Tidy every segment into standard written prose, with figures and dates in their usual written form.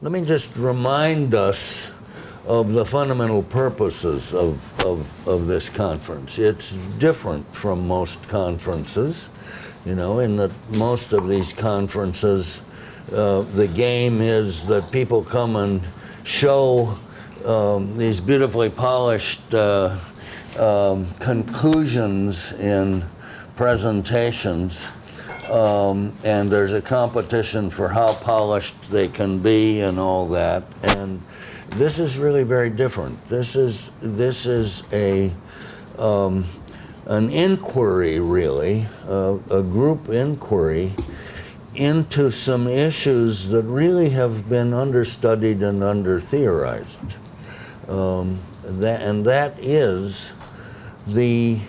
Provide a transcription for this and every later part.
let me just remind us of the fundamental purposes of this conference. It's different from most conferences, in that most of these conferences, the game is that people come and show these beautifully polished conclusions in presentations, and there's a competition for how polished they can be and all that. And this is really very different. This is an inquiry, really, a group inquiry into some issues that really have been understudied and under-theorized. That is the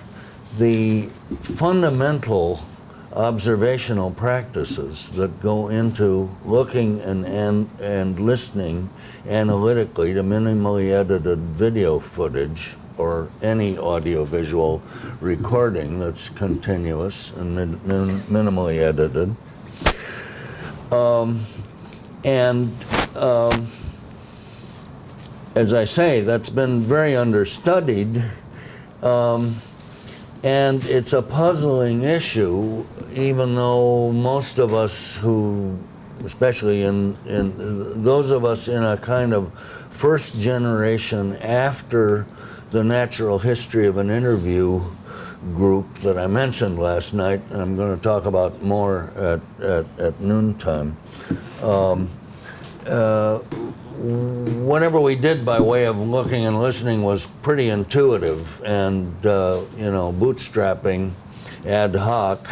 fundamental observational practices that go into looking and listening analytically to minimally edited video footage or any audiovisual recording that's continuous and minimally edited. As I say, that's been very understudied, and it's a puzzling issue, even though most of us who, especially in those of us in a kind of first generation after the natural history of an interview group that I mentioned last night, and I'm going to talk about more at noontime. Whatever we did by way of looking and listening was pretty intuitive and, bootstrapping, ad hoc.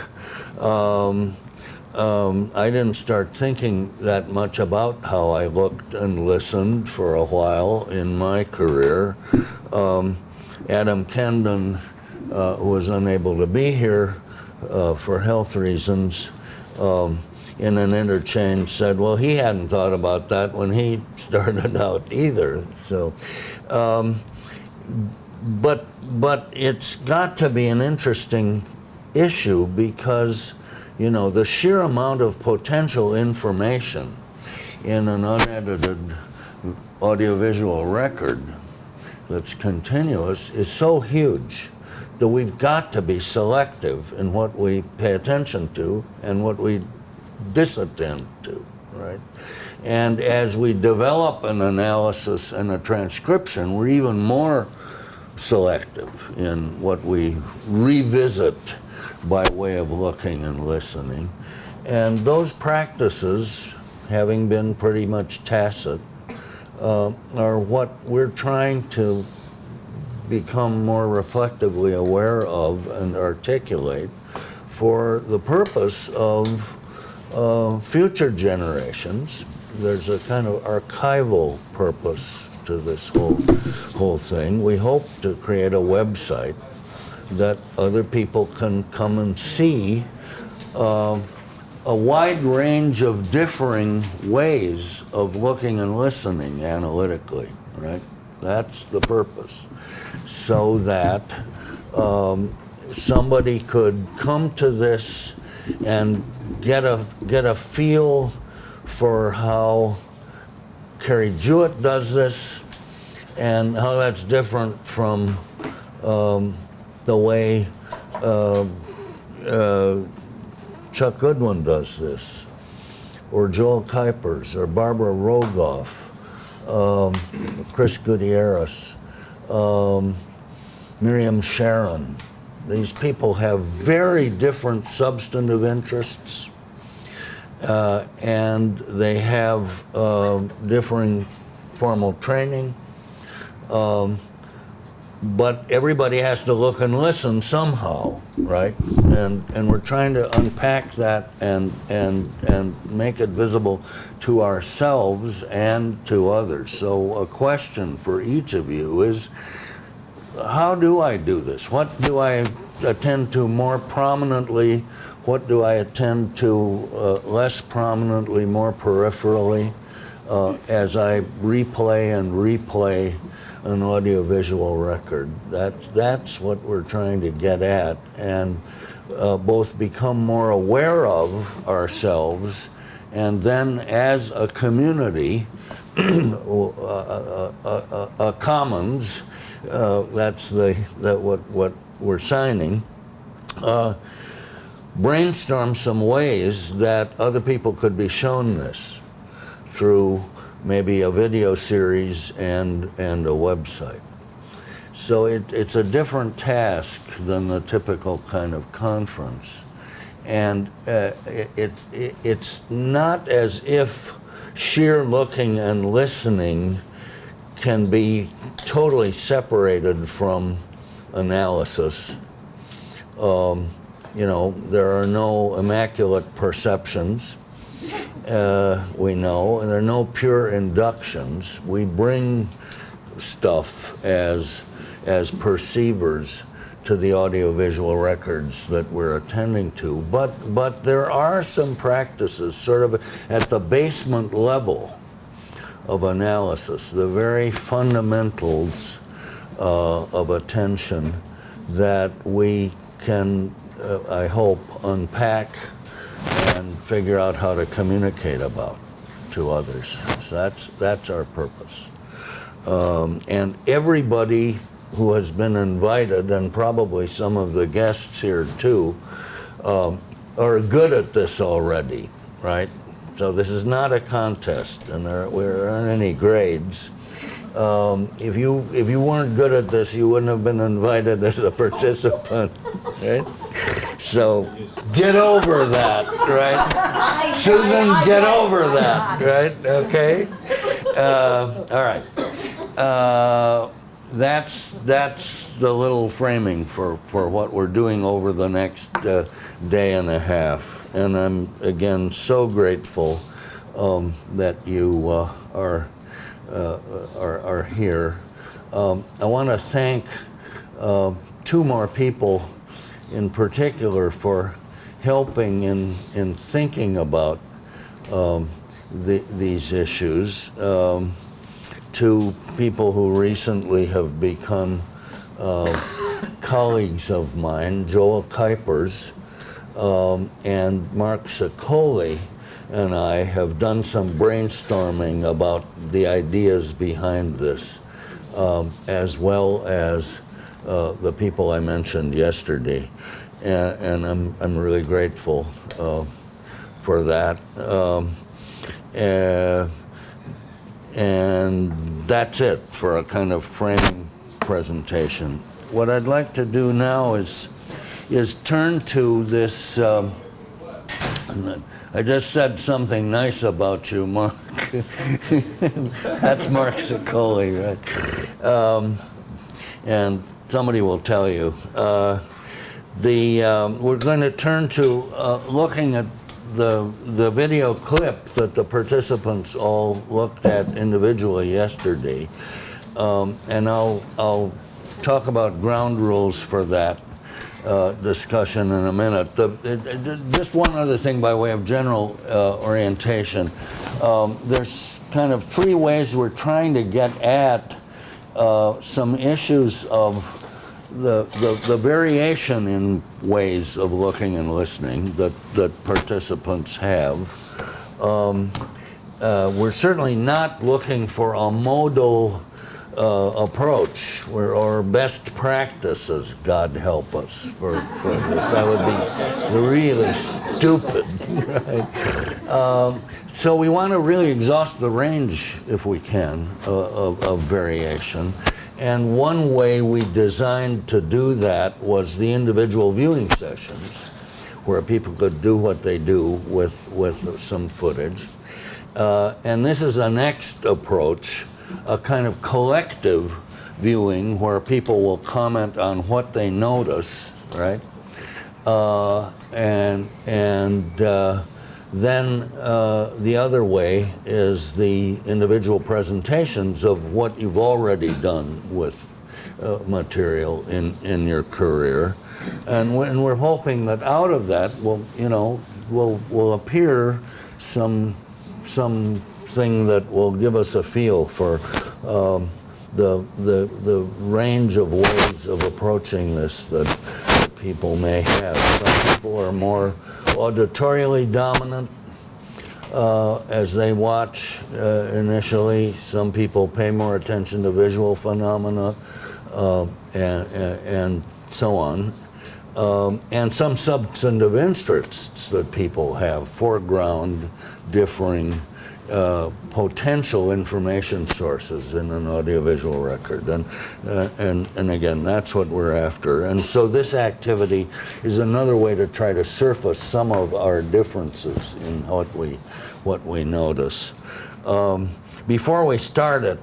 I didn't start thinking that much about how I looked and listened for a while in my career. Adam Kendon, who was unable to be here for health reasons, in an interchange said, well, he hadn't thought about that when he started out either. So, but it's got to be an interesting issue because, the sheer amount of potential information in an unedited audiovisual record that's continuous is so huge that we've got to be selective in what we pay attention to and what we disattend to, right? And as we develop an analysis and a transcription, we're even more selective in what we revisit by way of looking and listening. And those practices, having been pretty much tacit, are what we're trying to become more reflectively aware of and articulate for the purpose of future generations. There's a kind of archival purpose to this whole thing. We hope to create a website that other people can come and see a wide range of differing ways of looking and listening analytically, right? That's the purpose. So that somebody could come to this and get a feel for how Carrie Jewett does this and how that's different from the way Chuck Goodwin does this, or Joel Kuipers, or Barbara Rogoff, Chris Gutierrez, Miriam Sharon. These people have very different substantive interests, and they have differing formal training, but everybody has to look and listen somehow, right? And we're trying to unpack that and make it visible to ourselves and to others. So a question for each of you is, how do I do this? What do I attend to more prominently? What do I attend to less prominently, more peripherally, as I replay an audiovisual record? That's what we're trying to get at, and both become more aware of ourselves and then as a community, a commons, that's what we're signing, brainstorm some ways that other people could be shown this through maybe a video series and a website. So it's a different task than the typical kind of conference. And it's not as if sheer looking and listening can be totally separated from analysis. You know, there are no immaculate perceptions, we know, and there are no pure inductions. We bring stuff as perceivers to the audiovisual records that we're attending to, but there are some practices sort of at the basement level of analysis, the very fundamentals of attention that we can, I hope, unpack and figure out how to communicate about to others. So that's our purpose. And everybody who has been invited, and probably some of the guests here too, are good at this already, right? So this is not a contest, and there aren't any grades. If you weren't good at this, you wouldn't have been invited as a participant, right? So get over that, right? Susan, get over that, right? Okay. All right. That's the little framing for what we're doing over the next day and a half, and I'm again so grateful that you are here. I want to thank two more people in particular for helping in thinking about these issues. Two people who recently have become colleagues of mine, Joel Kuipers and Mark Sicoli, and I have done some brainstorming about the ideas behind this, as well as the people I mentioned yesterday, and I'm really grateful for that. And that's it for a kind of framing presentation. What I'd like to do now is turn to this. I just said something nice about you, Mark. That's Mark Sicoli, right? And somebody will tell you. We're going to turn to looking at the video clip that the participants all looked at individually yesterday, and I'll talk about ground rules for that discussion in a minute. Just one other thing by way of general orientation. There's kind of three ways we're trying to get at some issues of the variation in ways of looking and listening that participants have. We're certainly not looking for a modal approach or best practices, God help us, for this. That would be really stupid, right? So we want to really exhaust the range, if we can, of variation. And one way we designed to do that was the individual viewing sessions, where people could do what they do with some footage. And this is a next approach, a kind of collective viewing where people will comment on what they notice, right? Then the other way is the individual presentations of what you've already done with material in your career, and we're hoping that out of that will appear something that will give us a feel for the range of ways of approaching this that people may have. Some people are more auditorially dominant. as they watch initially. Some people pay more attention to visual phenomena and so on. And some substantive interests that people have, foreground differing potential information sources in an audiovisual record. And again, that's what we're after. And so this activity is another way to try to surface some of our differences in what we notice. Before we start it,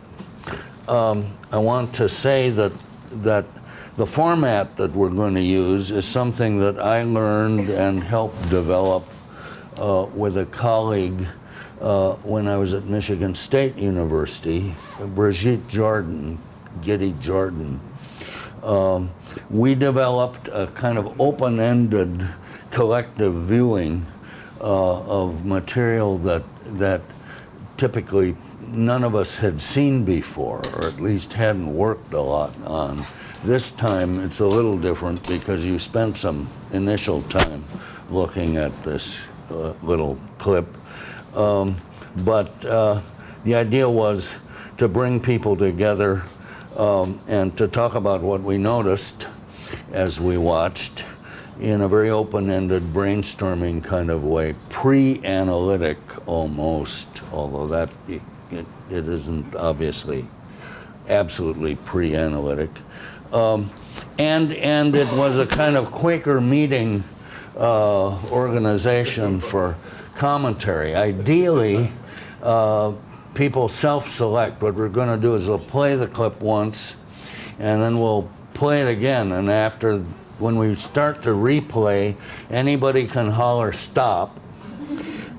I want to say that the format that we're going to use is something that I learned and helped develop with a colleague when I was at Michigan State University, Brigitte Jordan, Giddy Jordan. We developed a kind of open-ended collective viewing of material that typically none of us had seen before, or at least hadn't worked a lot on. This time it's a little different because you spent some initial time looking at this little clip. But the idea was to bring people together and to talk about what we noticed as we watched in a very open-ended brainstorming kind of way, pre-analytic almost, although that it isn't obviously absolutely pre-analytic. And it was a kind of Quaker meeting organization for commentary. Ideally, people self-select. What we're going to do is we'll play the clip once, and then we'll play it again. And when we start to replay, anybody can holler stop,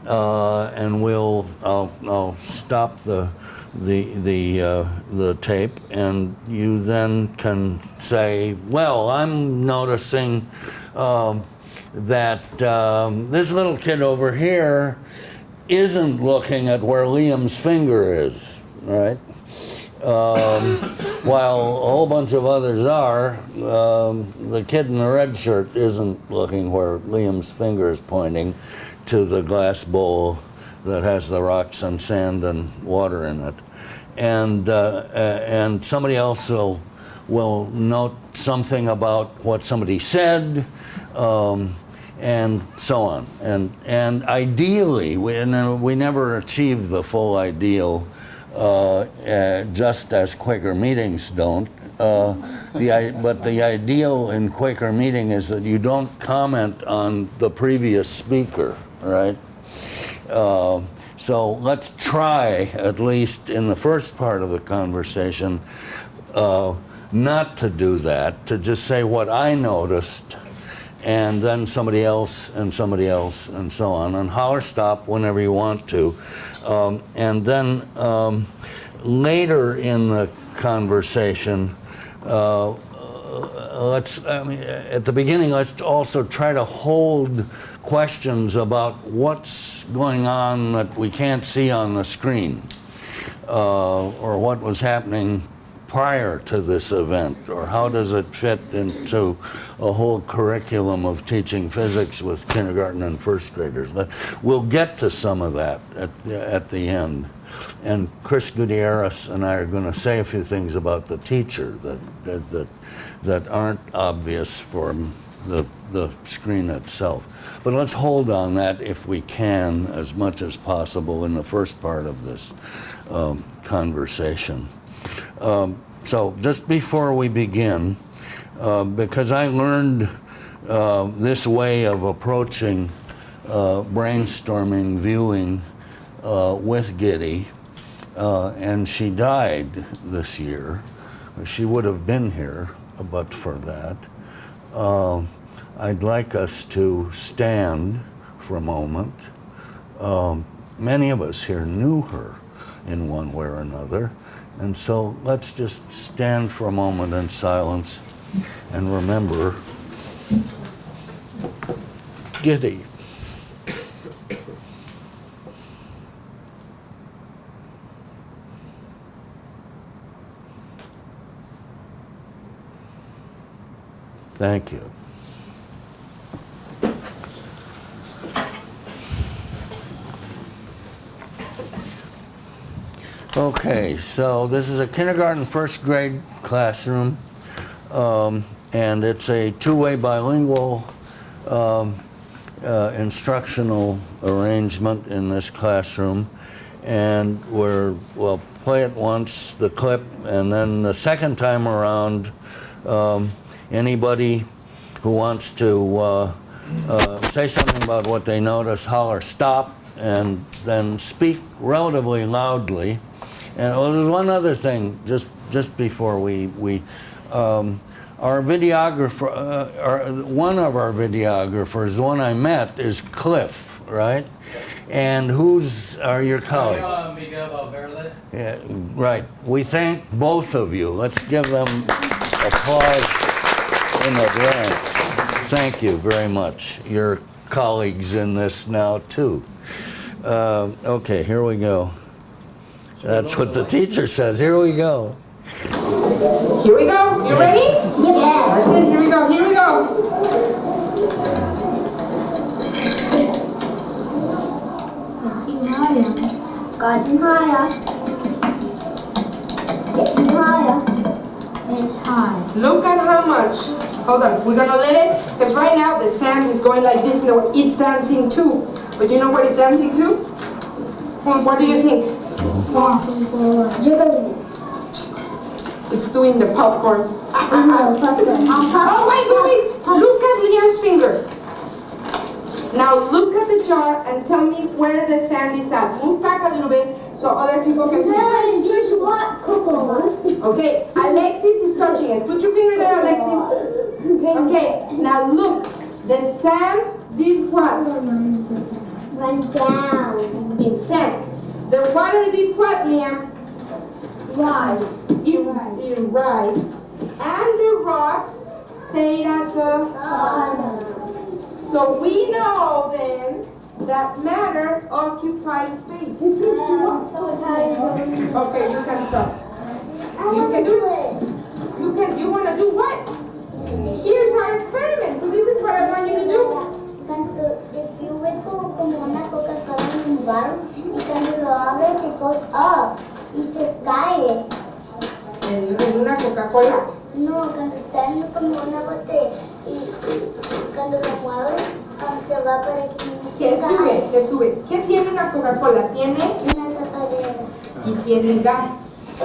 and I'll stop the tape, and you then can say, well, I'm noticing that this little kid over here isn't looking at where Liam's finger is, right? While a whole bunch of others are. The kid in the red shirt isn't looking where Liam's finger is pointing to the glass bowl that has the rocks and sand and water in it. And somebody else will note something about what somebody said, and so on. And ideally, we never achieve the full ideal, just as Quaker meetings don't. But the ideal in Quaker meeting is that you don't comment on the previous speaker, right? So let's try, at least in the first part of the conversation, not to do that, to just say what I noticed, and then somebody else, and somebody else, and so on. And holler stop whenever you want to. And then later in the conversation, at the beginning, let's also try to hold questions about what's going on that we can't see on the screen, or what was happening prior to this event, or how does it fit into a whole curriculum of teaching physics with kindergarten and first graders. We'll get to some of that at the end. And Chris Gutierrez and I are going to say a few things about the teacher that aren't obvious from the screen itself. But let's hold on that if we can as much as possible in the first part of this conversation. So just before we begin, because I learned this way of approaching brainstorming, viewing with Giddy, and she died this year. She would have been here but for that. I'd like us to stand for a moment. Many of us here knew her in one way or another. And so let's just stand for a moment in silence and remember Giddy. Thank you. Okay, so this is a kindergarten first grade classroom, and it's a two-way bilingual instructional arrangement in this classroom. And we'll play it once, the clip, and then the second time around, anybody who wants to say something about what they notice, holler stop, and then speak relatively loudly. And there's one other thing, just before our videographer, one of our videographers, the one I met, is Cliff, right? And who's are your colleagues? Yeah, right. We thank both of you. Let's give them applause in advance. Thank you very much. You're colleagues in this now too. Okay, here we go. That's what the teacher says. Here we go. Here we go. You ready? Yeah. Good. Here we go. Here we go. It's gotten higher. Getting higher. It's high. Look at how much. Hold on. We're gonna let it, because right now the sand is going like this. No, it's dancing too. But you know what it's dancing to? What do you think? It's doing the popcorn. Oh, wait. Look at Liam's finger. Now look at the jar and tell me where the sand is at. Move back a little bit so other people can see. Okay, Alexis is touching it. Put your finger there, Alexis. Okay, now look. The sand did what? Went down. It sank. The water did what, Liam? Rise. It rise. And the rocks stayed at the Bottom. So we know then that matter occupies space. Okay, you can stop. You can do it. You want to do what? Here's our experiment. So this is what I want you to do. If you wiggle como una Coca-Cola en un lugar y cuando lo abres it goes up y se cae. ¿En una Coca-Cola? No, cuando está en como una botella y cuando se mueve se va para aquí. ¿Qué sube? ¿Qué sube? ¿Qué tiene una Coca-Cola? Tiene Una tapadera. y tiene gas.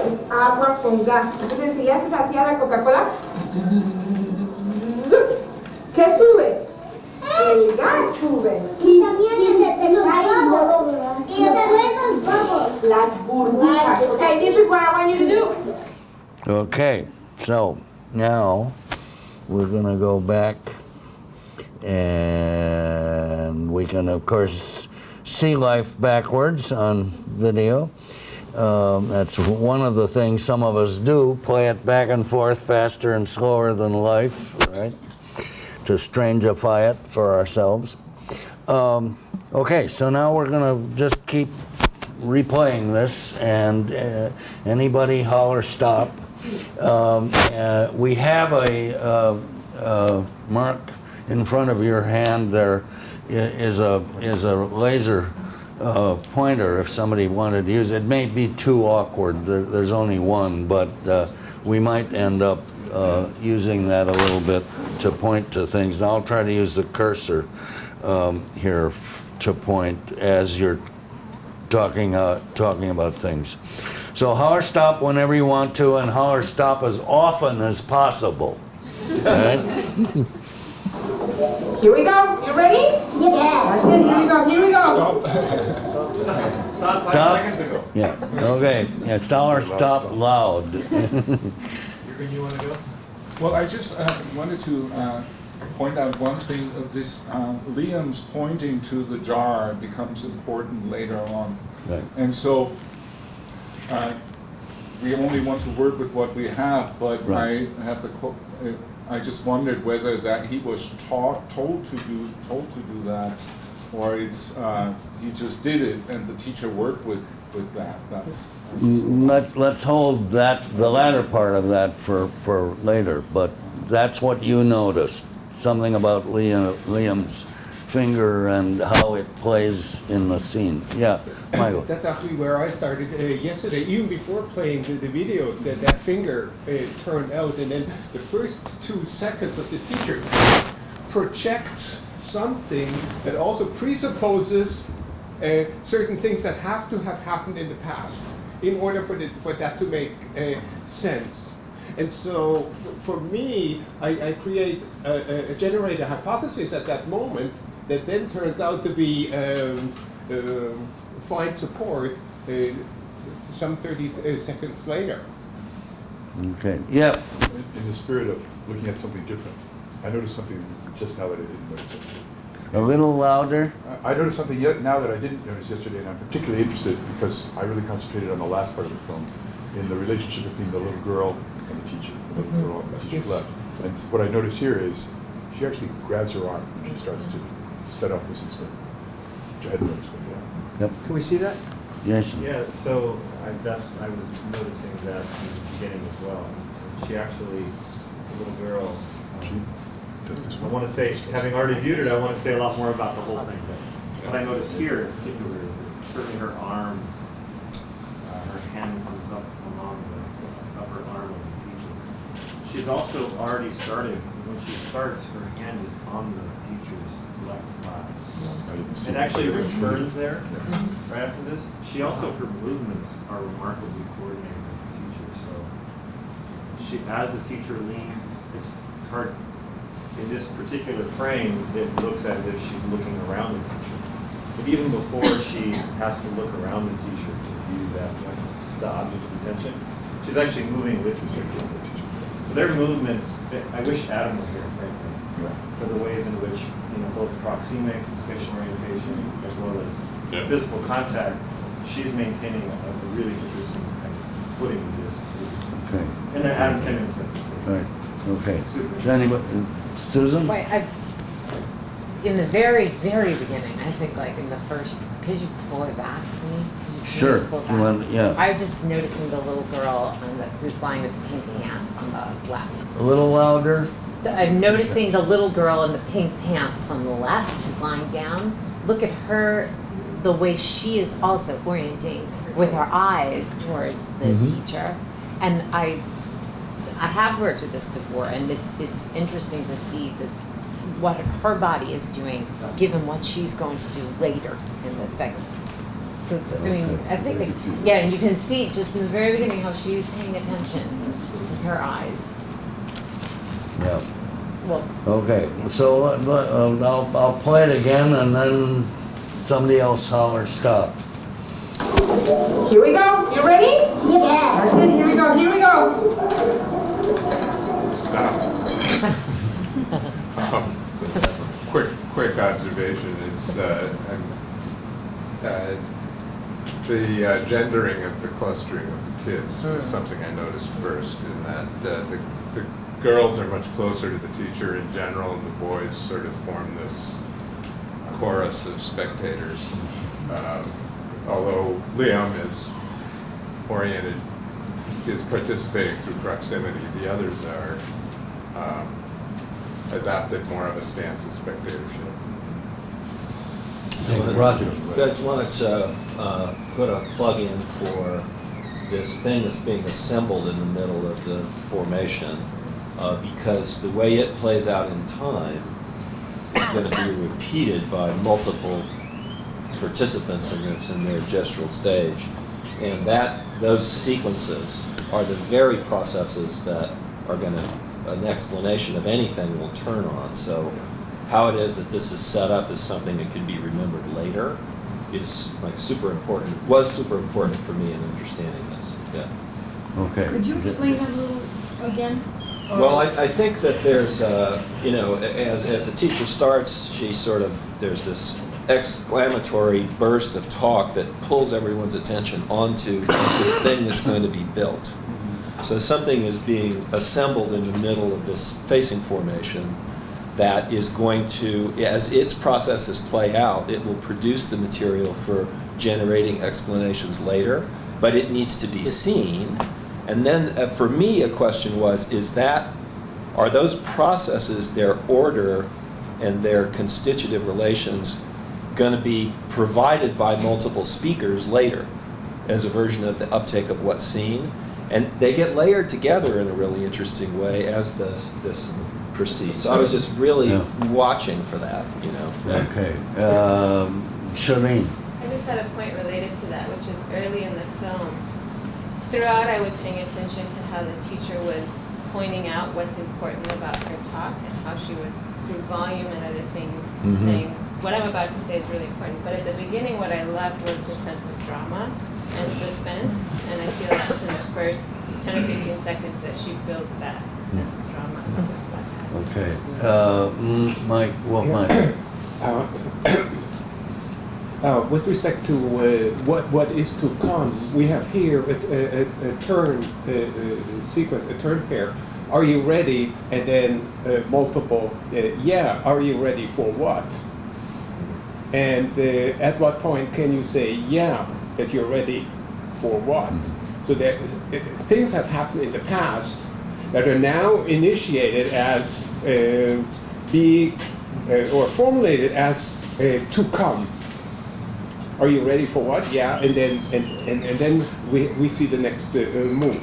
Es agua con gas. Entonces si le haces así a la Coca-Cola, ¿qué sube? El gas sube. Y también se te cae luego. Y después los bubbles. Las burbujas. Okay, this is what I want you to do. Okay, so now we're gonna go back and we can of course see life backwards on video. That's one of the things some of us do, play it back and forth faster and slower than life, right? To strangify it for ourselves. Okay, so now we're gonna just keep replaying this and anybody holler stop. We have a mark in front of your hand. There is a laser pointer if somebody wanted to use it. It may be too awkward. There's only one, but we might end up using that a little bit to point to things. And I'll try to use the cursor here to point as you're talking about things. So holler stop whenever you want to, and holler stop as often as possible. Right? Here we go. You ready? Yeah. Good. Here we go. Here we go. Stop 5 seconds ago. Yeah. Okay. Yeah. Holler stop loud. You want to go? Well, I just wanted to point out one thing of this. Liam's pointing to the jar becomes important later on. Right. And so we only want to work with what we have, but Right. I just wondered whether that he was told to do that, or it's he just did it and the teacher worked with that. That's Let's hold the latter part of that for later. But that's what you noticed. Something about Liam's finger and how it plays in the scene. Yeah, Michael. That's actually where I started yesterday, even before playing the video, that finger turned out, and then the first 2 seconds of the teacher projects something that also presupposes certain things that have to have happened in the past in order for that to make sense. And so for me, I generate a hypothesis at that moment that then turns out to be find support some 30 seconds later. Okay, yeah, In the spirit of looking at something different, I noticed something just now that I didn't notice yesterday. a little louder. I noticed something yet now that I didn't notice yesterday, and I'm particularly interested because I really concentrated on the last part of the film, in the relationship between the little girl and the teacher, the little girl and the teacher's Yes. left. And what I noticed here is she actually grabs her arm when she starts to set off this experiment, which I hadn't noticed before. Yep, Can we see that? yes. Yeah, so I was noticing that in the beginning as well. She actually, the little girl, She does this I one. want to say, having already viewed it, I want to say a lot more about the whole thing. But what I noticed here in particular is that certainly her arm, her hand comes up along the upper arm of the teacher. She's also already started, when she starts, her hand is on the teacher's left thigh. I didn't see And that. actually returns there right after this. She also, her movements are remarkably coordinated with the teacher. So she, as the teacher leans, it's hard. In this particular frame, it looks as if she's looking around the teacher. But even before she has to look around the teacher to view that, the object of attention, she's actually moving with the teacher. So their movements, I wish Adam were here, frankly, Yeah. for the ways in which, both proxemics and spatial orientation, as well as physical contact, she's maintaining a really interesting kind of footing with this. Okay, And then Adam came in a sense as well. right, okay. Is anybody, Susan? Wait, in the very, very beginning, I think like in the first, could you pull it back for me? Could you please Sure, pull it you want- back? yeah. I was just noticing the little girl who's lying with the pink pants on the left. A little louder? I'm noticing the little girl in the pink pants on the left who's lying down. Look at her, the way she is also orienting with her eyes towards the teacher. And I have worked with this before, and it's interesting to see what her body is doing, given what she's going to do later in the segment. So, I mean, I think it's, yeah, and you can see just in the very beginning how she's paying attention with her eyes. Yeah. Well, Okay, so I'll play it again and then somebody else holler stop. Here we go. You ready? Yeah. Good. Here we go. Here we go. Stop. Quick observation. It's the gendering of the clustering of the kids was something I noticed first, in that the girls are much closer to the teacher in general, and the boys sort of form this chorus of spectators. Although Liam is participating through proximity, the others are adopted more of a stance of spectatorship. Roger. I just wanted to put a plug in for this thing that's being assembled in the middle of the formation, because the way it plays out in time is going to be repeated by multiple participants in this in their gestural stage, and those sequences are the very processes that are going to, an explanation of anything will turn on. So how it is that this is set up is something that can be remembered later. Is like super important. Was super important for me in understanding this. Yeah. Okay. Could you explain that a little again? Well, I think that there's, as the teacher starts, there's this exclamatory burst of talk that pulls everyone's attention onto this thing that's going to be built. So something is being assembled in the middle of this facing formation that is going to, as its processes play out, it will produce the material for generating explanations later, but it needs to be seen. And then for me, a question was, are those processes, their order, and their constitutive relations going to be provided by multiple speakers later as a version of the uptake of what's seen. And they get layered together in a really interesting way as this proceeds. So I was just really watching for that, you know. Okay. Shireen. I just had a point related to that, which is early in the film. Throughout, I was paying attention to how the teacher was pointing out what's important about her talk and how she was, through volume and other things, saying, what I'm about to say is really important. But at the beginning, what I loved was the sense of drama and suspense, and I feel that's in the first 10 or 15 seconds that she builds that sense of drama about what's about to happen. Okay. Mike, what Mike? With respect to what is to come, we have here a turn sequence, a turn here. Are you ready? And then multiple, yeah, are you ready for what? And at what point can you say, yeah, that you're ready for what? So that things have happened in the past that are now initiated as being, or formulated as to come. Are you ready for what? Yeah, and then we see the next move.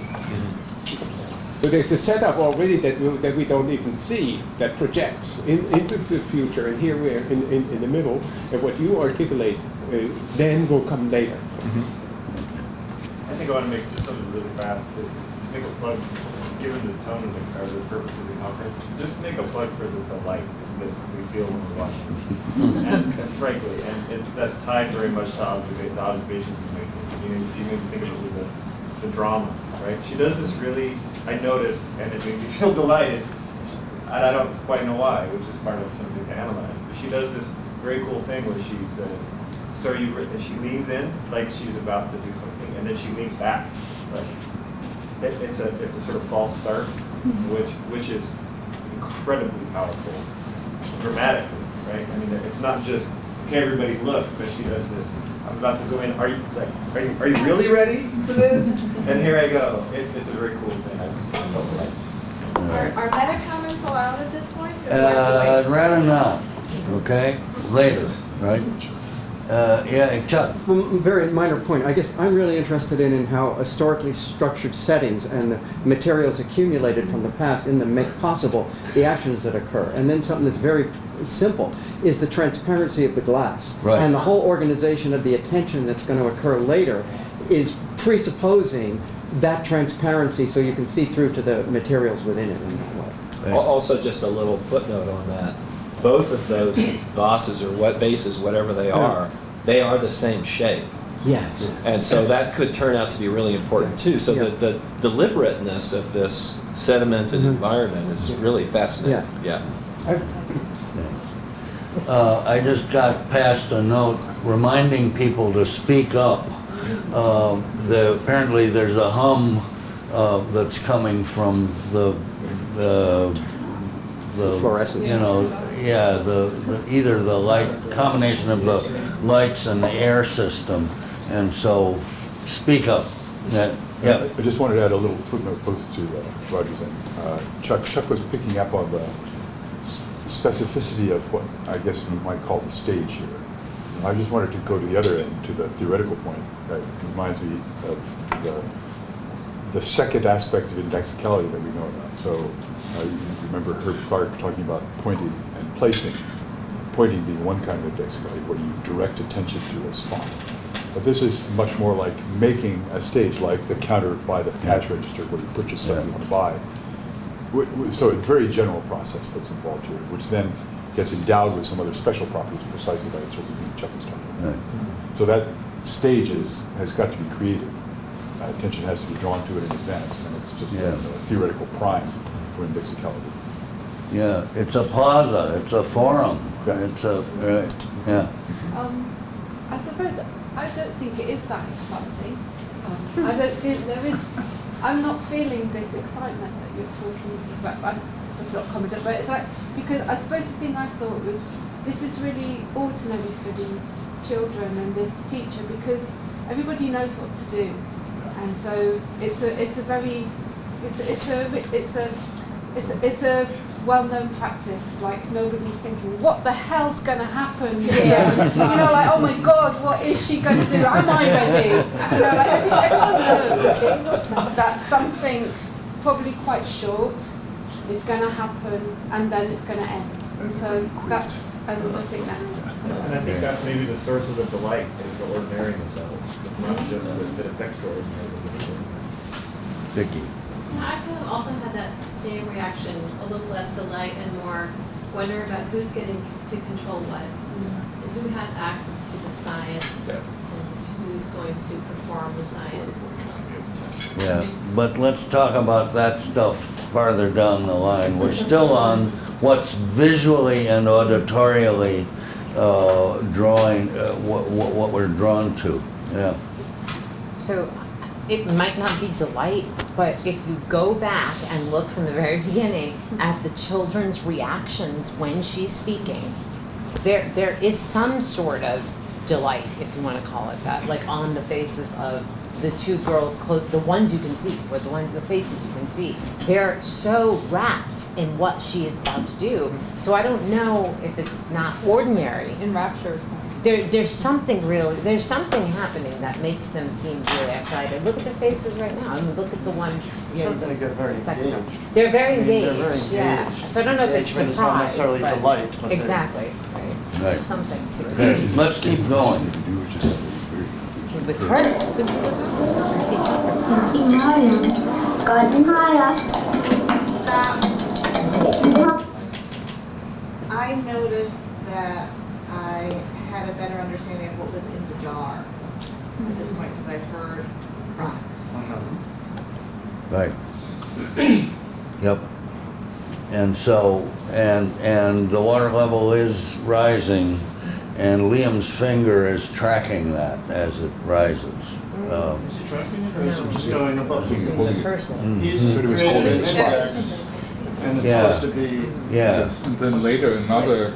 So there's a setup already that we don't even see that projects into the future, and here we're in the middle, and what you articulate then will come later. I think I want to make just something really fast, to make a plug, given the tone of or the purpose of the conference, just make a plug for the delight that we feel when we're watching. And frankly, that's tied very much to the observations you're making. You make me think of it with the drama, right? She does this really, I noticed, and it made me feel delighted, and I don't quite know why, which is part of something to analyze. But she does this very cool thing where she says, so and she leans in like she's about to do something, and then she leans back. Like it's a sort of false start, which is incredibly powerful, dramatically, right? I mean, it's not just okay, everybody look, but she does this. I'm about to go in. Are you really ready for this? And here I go. It's a very cool thing. I just felt like. Are meta comments allowed at this point? I'd rather not. Okay, later, right? Yeah, Chuck. Well, very minor point. I guess I'm really interested in how historically structured settings and the materials accumulated from the past in them make possible the actions that occur. And then something that's very simple is the transparency of the glass. Right. And the whole organization of the attention that's going to occur later is presupposing that transparency so you can see through to the materials within it in that way. Also, just a little footnote on that. Both of those vases or vases, whatever they are the same shape. Yes. And so that could turn out to be really important too. So the deliberateness of this sedimented environment is really fascinating. Yeah. I just got passed a note reminding people to speak up. Apparently there's a hum that's coming from the fluorescence. You know, yeah, either the light combination of the lights and the air system, and so speak up. Yeah. I just wanted to add a little footnote both to Roger's and Chuck. Chuck was picking up on the specificity of what I guess we might call the stage here. I just wanted to go to the other end, to the theoretical point. That reminds me of the second aspect of indexicality that we know about. So you remember Herb Clark talking about pointing and placing. Pointing being one kind of indexicality, where you direct attention to a spot. But this is much more like making a stage, like the counter by the cash register, where you purchase stuff you want to buy. So a very general process that's involved here, which then gets endowed with some other special properties precisely by the sorts of things Chuck was talking about. Right. So that stage has got to be created. Attention has to be drawn to it in advance, and it's just a theoretical prime for indexicality. Yeah, it's a plaza, it's a forum, Yeah. it's a, I suppose I don't think it is that exciting. I don't think there is. I'm not feeling this excitement that you're talking about. It's not commented, but it's like, because I suppose the thing I thought was this is really ordinary for these children and this teacher, because everybody knows what to do, and so it's a well-known practice. Like nobody's thinking, what the hell's going to happen here? You know, like, oh my God, what is she going to do? Am I ready? You know, like I think everyone knows that something probably quite short is going to happen, and then it's going to end. And so that's, I think that's. And I think that's maybe the source of the delight, is the ordinariness of it. It's not just that it's extraordinary, but it's ordinary. Vicky. Yeah, I kind of also had that same reaction, a little less delight and more wonder about who's getting to control what, and who has access to the science, and who's going to perform the science. Yeah, but let's talk about that stuff farther down the line. We're still on what's visually and auditorially drawing, what we're drawn to. Yeah. So it might not be delight, but if you go back and look from the very beginning at the children's reactions when she's speaking, there is some sort of delight, if you want to call it that, like on the faces of the two girls, the ones you can see, or the faces you can see. They're so wrapped in what she is about to do. So I don't know if it's not ordinary. In rapture. There's something happening that makes them seem really excited. Look at their faces right now. I mean, look at the one. Certainly get very second one. engaged. They're very I mean, engaged. they're very Yeah. engaged. So I don't know if it's Engagement is not surprise, necessarily but delight, but exactly. Right. Right. There's something to it. Okay, let's keep going. With her. Continue higher. It's gotten higher. I noticed that I had a better understanding of what was in the jar at this point because I heard rocks. Right. Yep. And so, and the water level is rising, and Liam's finger is tracking that as it rises. Is he tracking it, or is it just going above the The person. He's Sort of was created holding an it. index, and it's Yeah. supposed to be. Yeah. And then later another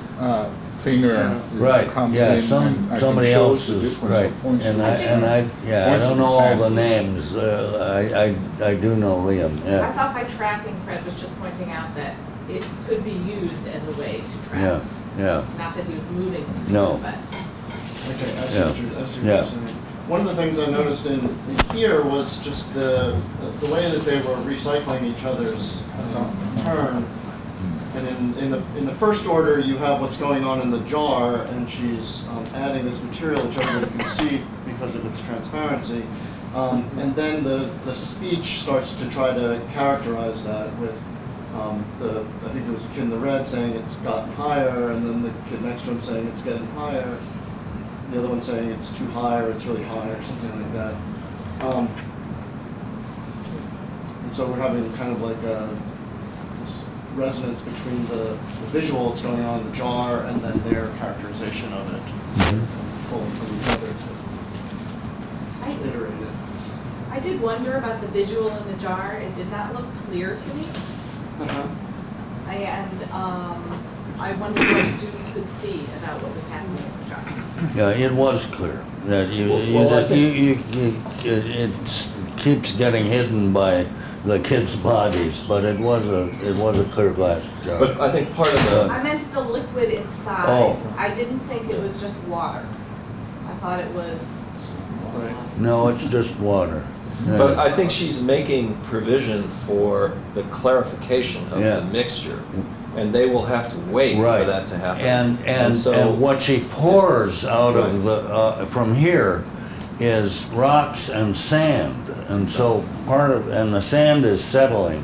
finger Right. comes Yeah. in and I think Somebody shows the else's. difference or Right. points to And the I points to don't the know all the sand. names. I do know Liam. I Yeah. thought by tracking, Fred was just pointing out that it could be used as a way to track. Yeah. Yeah. Not that he was moving his finger, No. but. Okay, I see Yeah. what you're Yeah. saying. One of the things I noticed in here was just the way that they were recycling each other's turn. And in the first order, you have what's going on in the jar, and she's adding this material which everybody can see because of its transparency. And then the speech starts to try to characterize that with I think it was the kid in the red saying it's gotten higher, and then the kid next to him saying it's getting higher. The other one saying it's too high or it's really high or something like that. And so we're having kind of like this resonance between the visual that's going on in the jar and then their characterization of it, pulling from each other to iterate it. I did wonder about the visual in the jar. It did not look clear to me. I wondered what students could see about what was happening in the jar. Yeah. It was clear that it keeps getting hidden by the kids' bodies, but it was a clear glass jar. But I think part of the, I meant the liquid inside. Oh. I didn't think it was just water. I thought it was. No, it's just water. Yeah. but I think she's making provision for the clarification of Yeah. the mixture. And they will have to wait Right. for that to happen. And what she pours out of the from here is rocks and sand, and so and the sand is settling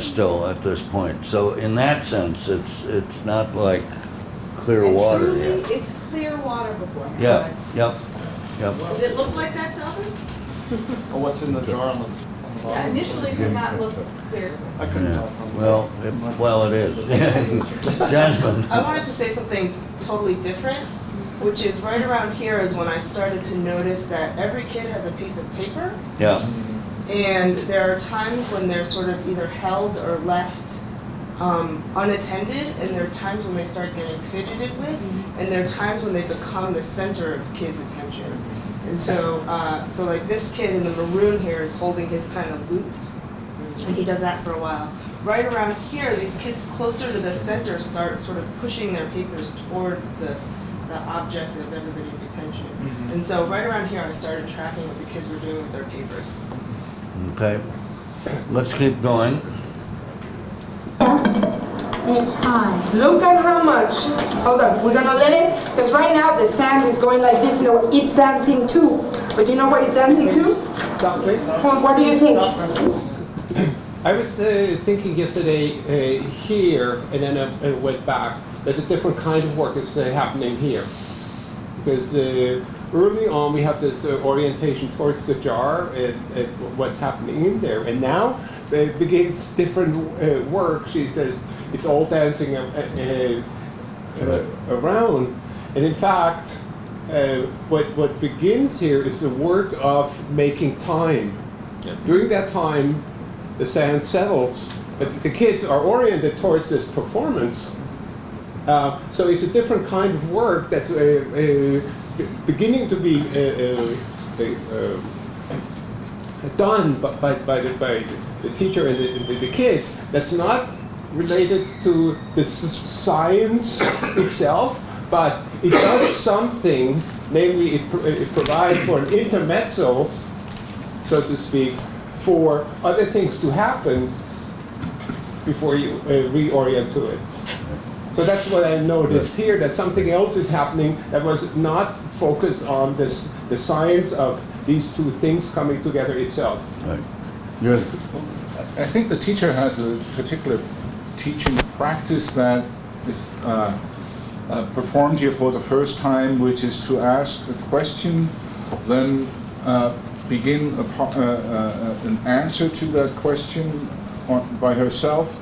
still at this point. So in that sense, it's not like clear And water truly, yet. it's clear water before. Yeah. Yep. Yep. Did it look like that to others? Or what's in the jar on the Yeah, bottom? initially it did not look clear to me. I couldn't Yeah. tell from Well, it is. Jasmine. I wanted to say something totally different, which is right around here is when I started to notice that every kid has a piece of paper, Yeah. and there are times when they're sort of either held or left unattended, and there are times when they start getting fidgeted with, and there are times when they become the center of kids' attention. And so like this kid in the maroon here is holding his kind of looped, and he does that for a while. right around here, these kids closer to the center start sort of pushing their papers towards the object of everybody's attention. And so right around here, I started tracking what the kids were doing with their papers. Okay. Let's keep going. It's hard. Look at how much. Hold on, we're gonna let it, because right now the sand is going like this. No, it's dancing too. But you know what it's dancing to? Stop, please. What do you think? I was thinking yesterday here, and then I went back, that a different kind of work is happening here. Because early on we have this orientation towards the jar and what's happening in there. And now it begins different work. She says it's all dancing around. And in fact, what begins here is the work of making time. Yeah. During that time, the sand settles, but the kids are oriented towards this performance. So it's a different kind of work that's beginning to be done by the teacher and the kids. That's not related to the science itself, but it does something, namely it provides for an intermezzo, so to speak, for other things to happen before you reorient to it. So that's what I noticed here, that something else is happening that was not focused on the science of these two things coming together itself. Right. I think the teacher has a particular teaching practice that is performed here for the first time, which is to ask a question, then begin an answer to that question by herself,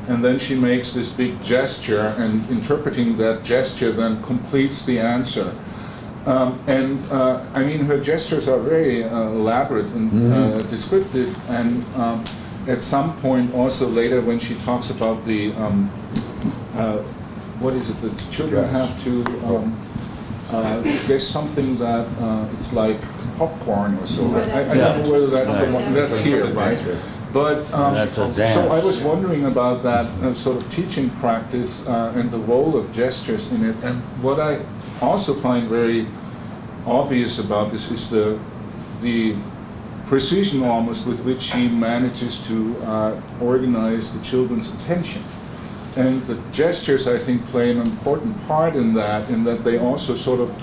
and then she makes this big gesture, and interpreting that gesture then completes the answer. I mean, her gestures are very elaborate and descriptive, and at some point also later when she talks about the, what is it that children have to, there's something that it's like popcorn or so. I don't know whether that's the one, that's here, right? But so I was wondering about that sort of teaching practice and the role of gestures in it. And what I also find very obvious about this is the precision almost with which she manages to organize the children's attention. And the gestures, I think, play an important part in that they also sort of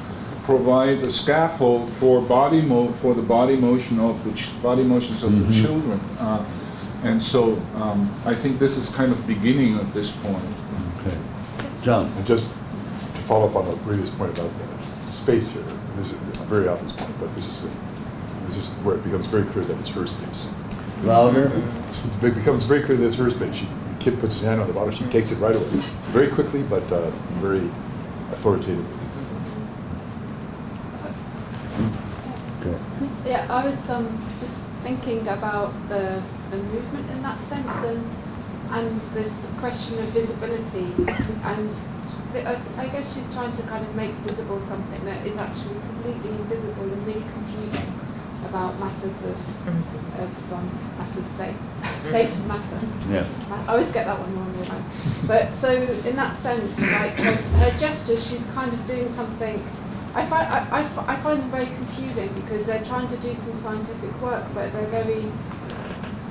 provide a scaffold for the body motions of the children. And so I think this is kind of beginning at this point. Okay. John. And just to follow up on the previous point about the space here, this is a very obvious point, but this is where it becomes very clear that it's her space. Louder. It becomes very clear that it's her space. The kid puts his hand on the bottle, she takes it right away. Very quickly, but very authoritatively. Okay. Yeah, I was just thinking about the movement in that sense, and this question of visibility, and I guess she's trying to kind of make visible something that is actually completely invisible and really confusing about matters of states of matter. Yeah. I always get that one wrong, you know. But so in that sense, like her gestures, she's kind of doing something. I find them very confusing because they're trying to do some scientific work, but they're very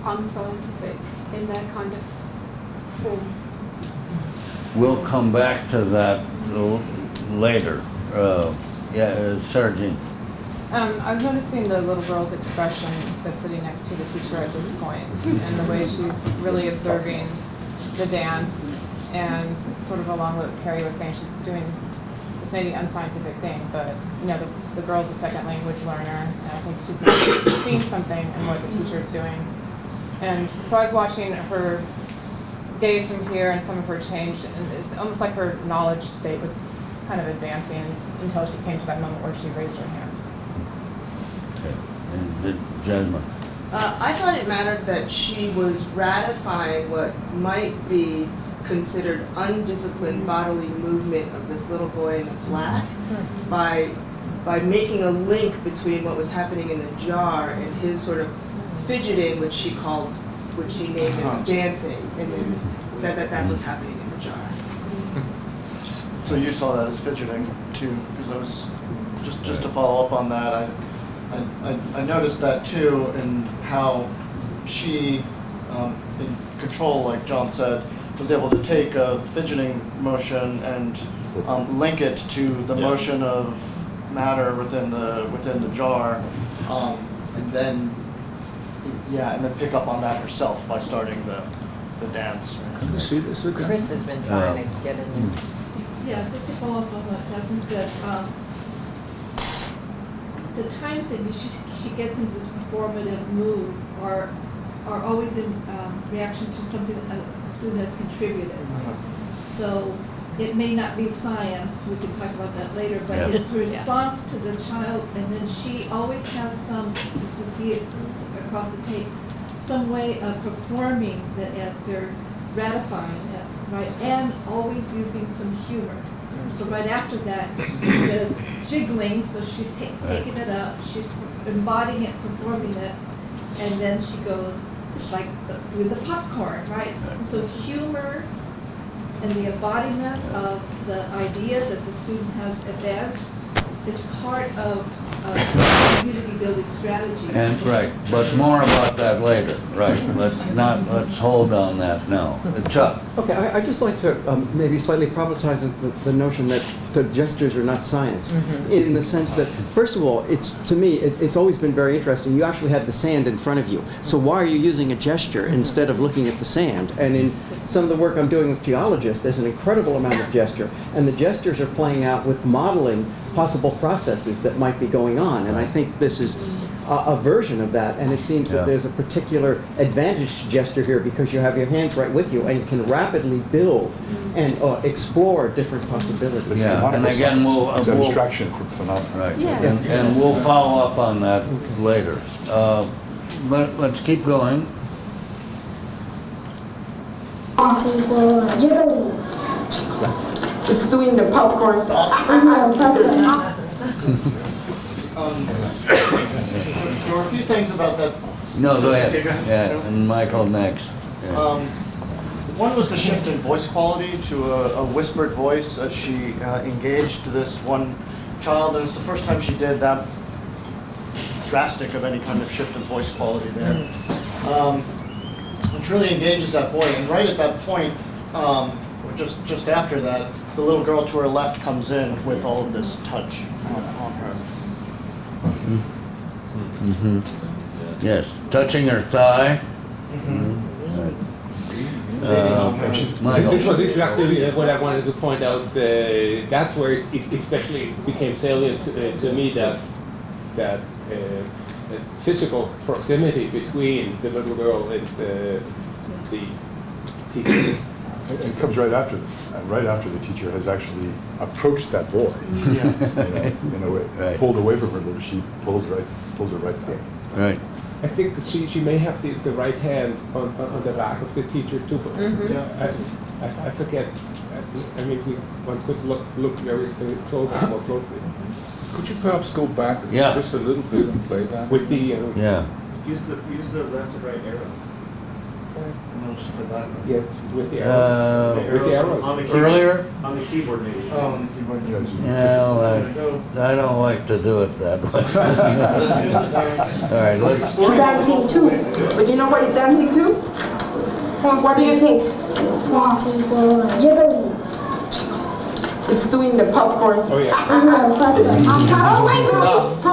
unscientific in their kind of form. We'll come back to that later. Sergeant. I was noticing the little girl's expression that's sitting next to the teacher at this point, and the way she's really observing the dance, and sort of along with what Carrie was saying, she's doing this maybe unscientific thing, but you know, the girl's a second language learner, and I think she's maybe seeing something in what the teacher's doing. And so I was watching her gaze from here, and some of her change, and it's almost like her knowledge state was kind of advancing until she came to that moment where she raised her hand. Okay. And Jasmine. I thought it mattered that she was ratifying what might be considered undisciplined bodily movement of this little boy in the black by making a link between what was happening in the jar and his sort of fidgeting, which she called which she named as dancing, and then said that that's what's happening in the jar. So you saw that as fidgeting too, because I was, just to follow up on that, I noticed that too in how she, in control, like John said, was able to take a fidgeting motion and link it to the motion of matter within the jar, and then pick up on that herself by starting the dance. Can you see this again? Chris has been trying to get in there. Yeah, just to follow up on what Jasmine said, the times that she gets into this performative move are always in reaction to something that a student has contributed. So it may not be science, we can talk about that later, but it's a response to the child, and then she always has some, if you see it across the tape, some way of performing the answer, ratifying it, right, and always using some humor. So right after that, she does jiggling, so she's taking it up, she's embodying it, performing it, and then she goes, it's like with the popcorn, right? So humor and the embodiment of the idea that the student has advanced is part of a community building strategy. And right, but more about that later. Right, let's hold on that now. Chuck. Okay, I'd just like to maybe slightly problematize the notion that the gestures are not science, in the sense that, first of all, to me, it's always been very interesting. You actually have the sand in front of you, so why are you using a gesture instead of looking at the sand? And in some of the work I'm doing with geologists, there's an incredible amount of gesture, and the gestures are playing out with modeling possible processes that might be going on, and I think this is a version of that, and it seems that there's a particular advantage gesture here because you have your hands right with you and you can rapidly build and explore different possibilities. And again, it's abstraction from phenomena. Right, and we'll follow up on that later. Let's keep going. It's doing the popcorn. There were a few things about that. No, go ahead. Okay, go ahead. Yeah, and Michael next. One was the shift in voice quality to a whispered voice as she engaged this one child, and it's the first time she did that drastic of any kind of shift in voice quality there. Which really engages that boy, and right at that point, or just after that, the little girl to her left comes in with all of this touch on her. Yes, touching her thigh. Michael. This was exactly what I wanted to point out. That's where it especially became salient to me that physical proximity between the little girl and the teacher. It comes right after this, and right after the teacher has actually approached that boy, in a way, pulled away from her, but she pulls her right back. Right. I think she may have the right hand on the back of the teacher too. I forget. I mean, one could look very closely, more closely. Could you perhaps go back just a little bit and play that? With the Use the left and right arrow. No, just play that. Yeah, with the arrows. With the arrows. On the keyboard, Earlier? On the keyboard, maybe. Oh, on the keyboard. I don't like to do it that way. All right, let's. It's dancing too. But you know what it's dancing to? What do you think? Jiggling. It's doing the popcorn. Oh yeah. Oh, wait.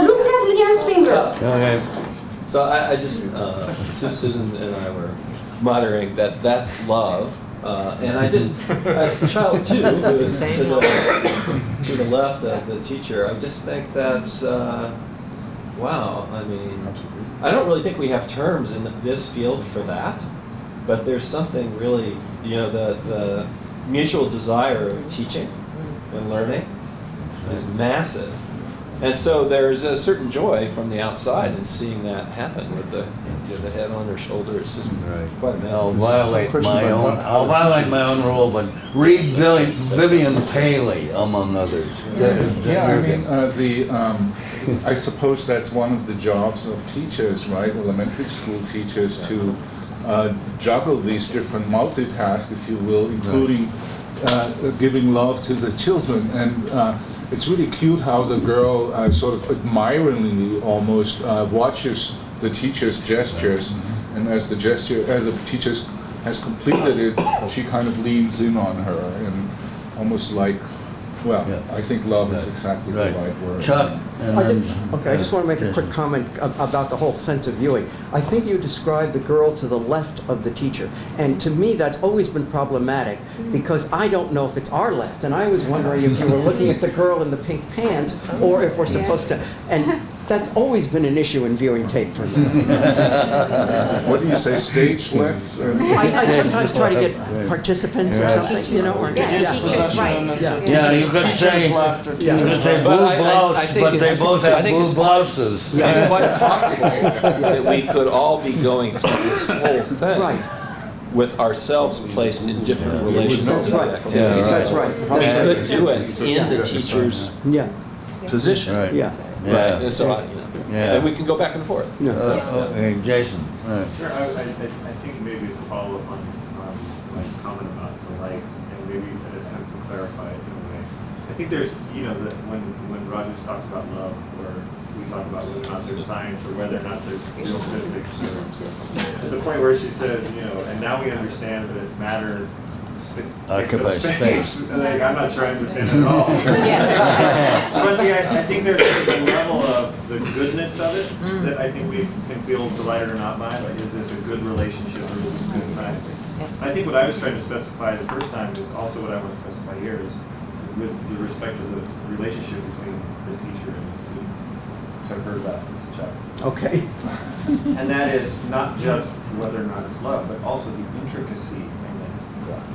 Look at Leanne's finger. Okay. So I just, Susan and I were monitoring that's love. And I just, a child too, who is to the left of the teacher, I just think that's, wow. I mean, I don't really think we have terms in this field for that, but there's something really, the mutual desire of teaching and learning is massive. And so there's a certain joy from the outside in seeing that happen with the head on her shoulder. It's just quite amazing. I'll violate my own rule, but read Vivian Paley, among others. I suppose that's one of the jobs of teachers, right? Elementary school teachers to juggle these different multitask, if you will, including giving love to the children. And it's really cute how the girl sort of admiringly almost watches the teacher's gestures, and as the teacher has completed it, she kind of leans in on her and almost like, well, I think love is exactly the right word. Chuck. I just want to make a quick comment about the whole sense of viewing. I think you described the girl to the left of the teacher, and to me that's always been problematic because I don't know if it's our left, and I was wondering if you were looking at the girl in the pink pants or if we're supposed to, and that's always been an issue in viewing tape for me. What do you say, stage left? I sometimes try to get participants or something, you know, or teachers, right. Yeah, you could say blue blouse, but they both have blue blouses. It's quite possible that we could all be going through this whole thing with ourselves placed in different relations to activities. That's right. We could do it in the teacher's position. Right. Right. And so, and we can go back and forth. Hey, Jason. Sure, I think maybe it's a follow-up on my comment about the light, and maybe an attempt to clarify it in a way. I think there's, when Rogers talks about love, or we talk about whether or not there's science, or whether or not there's real physics, to the point where she says, and now we understand that matter occupies space. Like, I'm not sure I understand it at all. But I think there's a level of the goodness of it that I think we can feel delighted or not by. Like, is this a good relationship or is this good science? I think what I was trying to specify the first time is also what I want to specify here is with the respect to the relationship between the teacher and the student. So I've heard that from Chuck. Okay. And that is not just whether or not it's love, but also the intricacy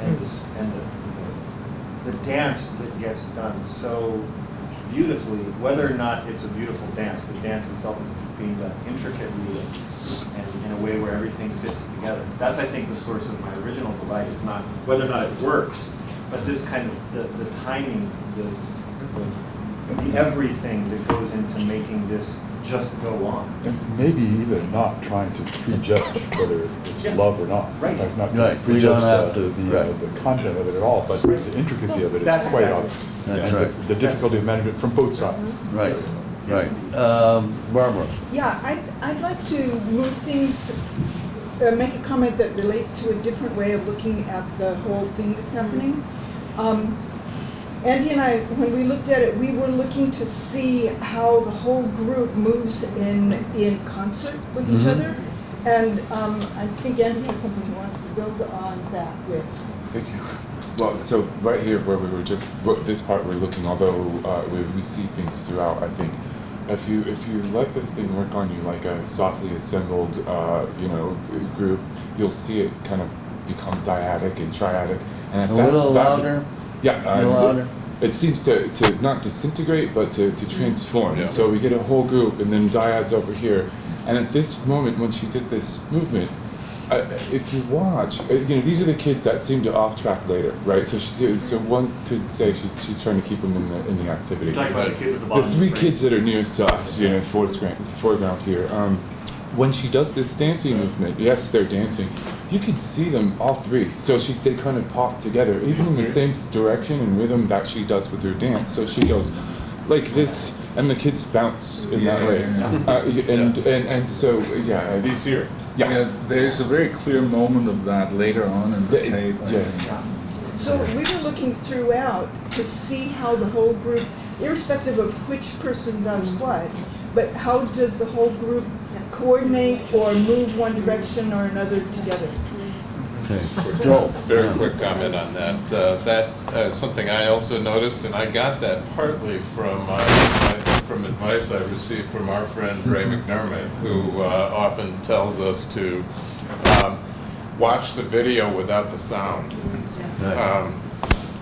and the dance that gets done so beautifully, whether or not it's a beautiful dance, the dance itself is being done intricately and in a way where everything fits together. That's, I think, the source of my original delight, is not whether or not it works, but this kind of the timing, the everything that goes into making this just go on. And maybe even not trying to prejudge whether it's love or not. Right. In fact, not Right. We prejudge don't have to. the content of it at all, but the intricacy of it is quite obvious. That's and right. the difficulty of management from both sides. Right. Right. Barbara. Yeah, I'd like to move things, make a comment that relates to a different way of looking at the whole thing that's happening. Andy and I, when we looked at it, we were looking to see how the whole group moves in concert with each other. And I think Andy has something he wants to build on that with. Thank you. Well, so right here where we were just, this part we're looking, although we see things throughout, I think, if you let this thing work on you like a softly assembled, group, you'll see it kind of become dyadic and triadic. And A little louder. Yeah, it seems to not disintegrate, but to transform. Yeah. So we get a whole group, and then dyads over here. And at this moment, when she did this movement, if you watch, these are the kids that seem to off track later, right? So one could say she's trying to keep them in the activity. You're talking about the kids at the bottom. The three kids that are nearest to us, foreground here. When she does this dancing movement, yes, they're dancing. You can see them, all three. So they kind of pop together, even in the same direction and rhythm that she does with her dance. So she goes like this, and the kids bounce in that way. And so these here. Yeah, there's a very clear moment of that later on in the tape. Yes. So we were looking throughout to see how the whole group, irrespective of which person does what, but how does the whole group coordinate or move one direction or another together? Joel. Very quick comment on that. That is something I also noticed, and I got that partly from advice I received from our friend Ray McDermott, who often tells us to watch the video without the sound.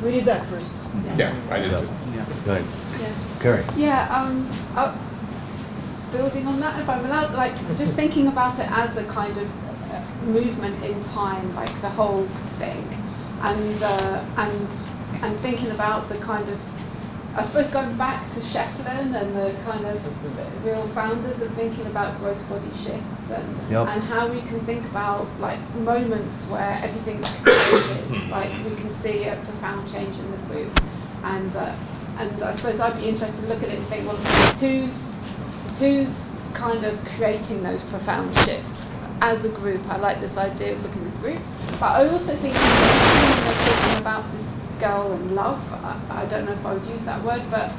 We did that first. Yeah, I did. Right. Carrie. Yeah, building on that, if I'm allowed, like just thinking about it as a kind of movement in time, like the whole thing, and thinking about the kind of I suppose going back to Shefflin and the kind of real founders of thinking about gross body shifts and how we can think about like moments where everything changes, like we can see a profound change in the group, and I suppose I'd be interested to look at it and think, well, who's kind of creating those profound shifts as a group? I like this idea of looking at the group, but I also think when we're talking about this girl and love, I don't know if I would use that word, but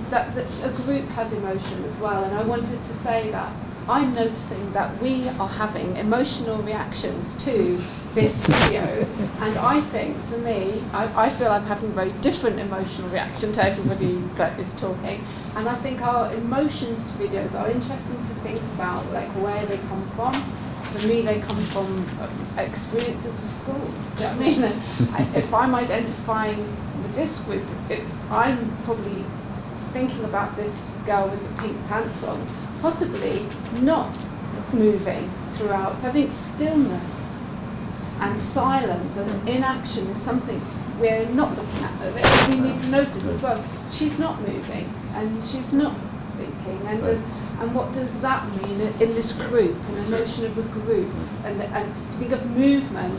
that a group has emotion as well. And I wanted to say that I'm noticing that we are having emotional reactions to this video, and I think for me, I feel I'm having a very different emotional reaction to everybody that is talking, and I think our emotions to videos are interesting to think about, like where they come from. For me, they come from experiences of school. Do you know what I mean? And if I'm identifying with this group, I'm probably thinking about this girl with the pink pants on, possibly not moving throughout. So I think stillness and silence and inaction is something we're not looking at. We need to notice as well. She's not moving and she's not speaking, and what does that mean in this group, and a notion of a group, and think of movement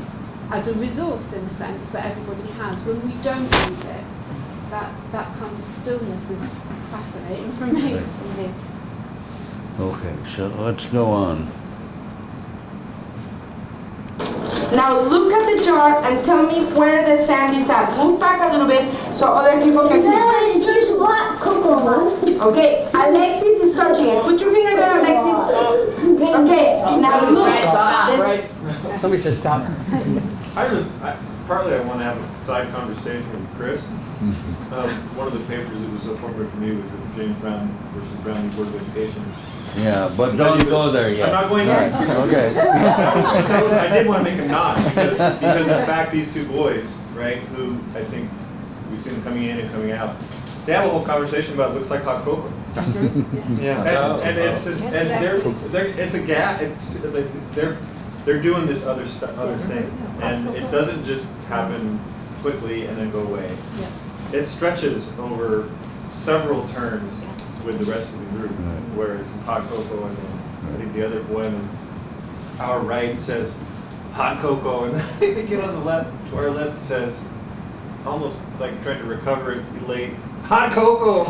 as a resource in a sense that everybody has. When we don't use it, that kind of stillness is fascinating for me. Okay, so let's go on. Now look at the jar and tell me where the sand is at. Move back a little bit so other people can see. Okay, Alexis is touching it. Put your finger there, Alexis. Okay, now look. Somebody said stop. Partly I want to have a side conversation with Chris. One of the papers that was so formative for me was the James Brown versus Brown Board of Education. Yeah, but don't go there yet. I'm not going there. Okay. I did want to make a nod because in fact these two boys, right, who I think we've seen them coming in and coming out, they have a whole conversation about looks like hot cocoa. Yeah. And it's just, and it's a gap. It's like they're doing this other thing, and it doesn't just happen quickly and then go away. It stretches over several turns with the rest of the group, where it's hot cocoa, and then I think the other poem on our right says hot cocoa, and then they get on the left, to our left, it says, almost like trying to recover it late, hot cocoa!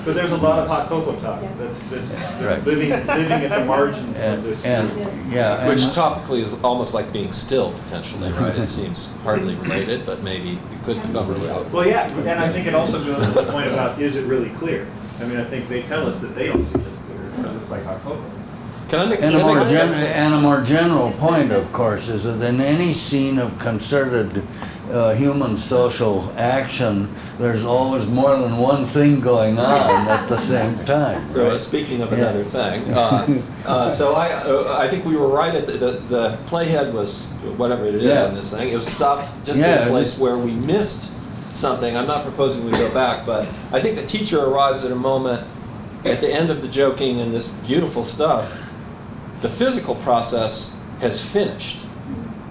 But there's a lot of hot cocoa talk that's Right. living at the margins of this. Which topically is almost like being still, potentially, right? It seems hardly related, but maybe it could become related. Well, yeah, and I think it also goes to the point about, is it really clear? I mean, I think they tell us that they don't see it as clear. It looks like hot cocoa. And a more general point, of course, is that in any scene of concerted human social action, there's always more than one thing going on at the same time. So speaking of another thing, so I think we were right at the playhead was whatever it is on this thing. It was stopped just in a place where we missed something. I'm not proposing we go back, but I think the teacher arrives at a moment at the end of the joking and this beautiful stuff. The physical process has finished.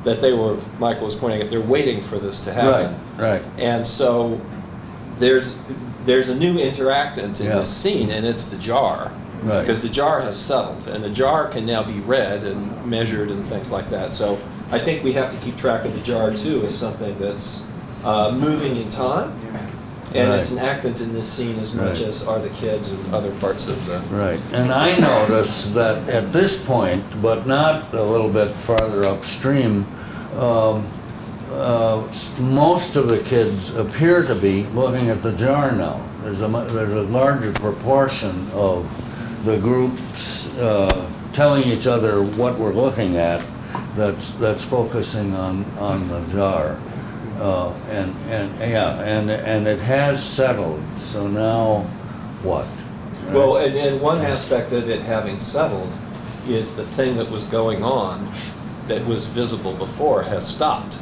That Michael was pointing out, they're waiting for this to happen. Right. And so there's a new interactant in this scene, and it's the jar. Right. Because the jar has settled, and the jar can now be read and measured and things like that. So I think we have to keep track of the jar too as something that's moving in time. And it's an actant in this scene as much as are the kids and other parts of the... Right, and I notice that at this point, but not a little bit farther upstream, most of the kids appear to be looking at the jar now. There's a larger proportion of the groups telling each other what we're looking at that's focusing on the jar. And it has settled. So now, what? Right? Well, and one aspect of it having settled is the thing that was going on that was visible before has stopped.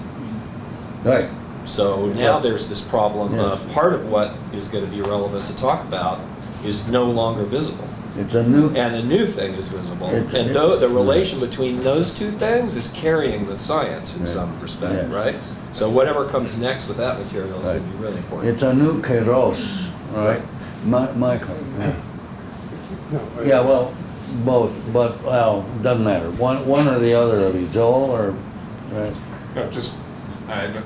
Right. So now there's this problem. Part of what is going to be relevant to talk about is no longer visible. It's a new... And a new thing is visible. The relation between those two things is carrying the science in some respect, right? So whatever comes next with that material is going to be really important. It's a new keros, right? Michael, yeah. Yeah, well, both, but, well, doesn't matter. One or the other of you, Joel, or, right? No, just,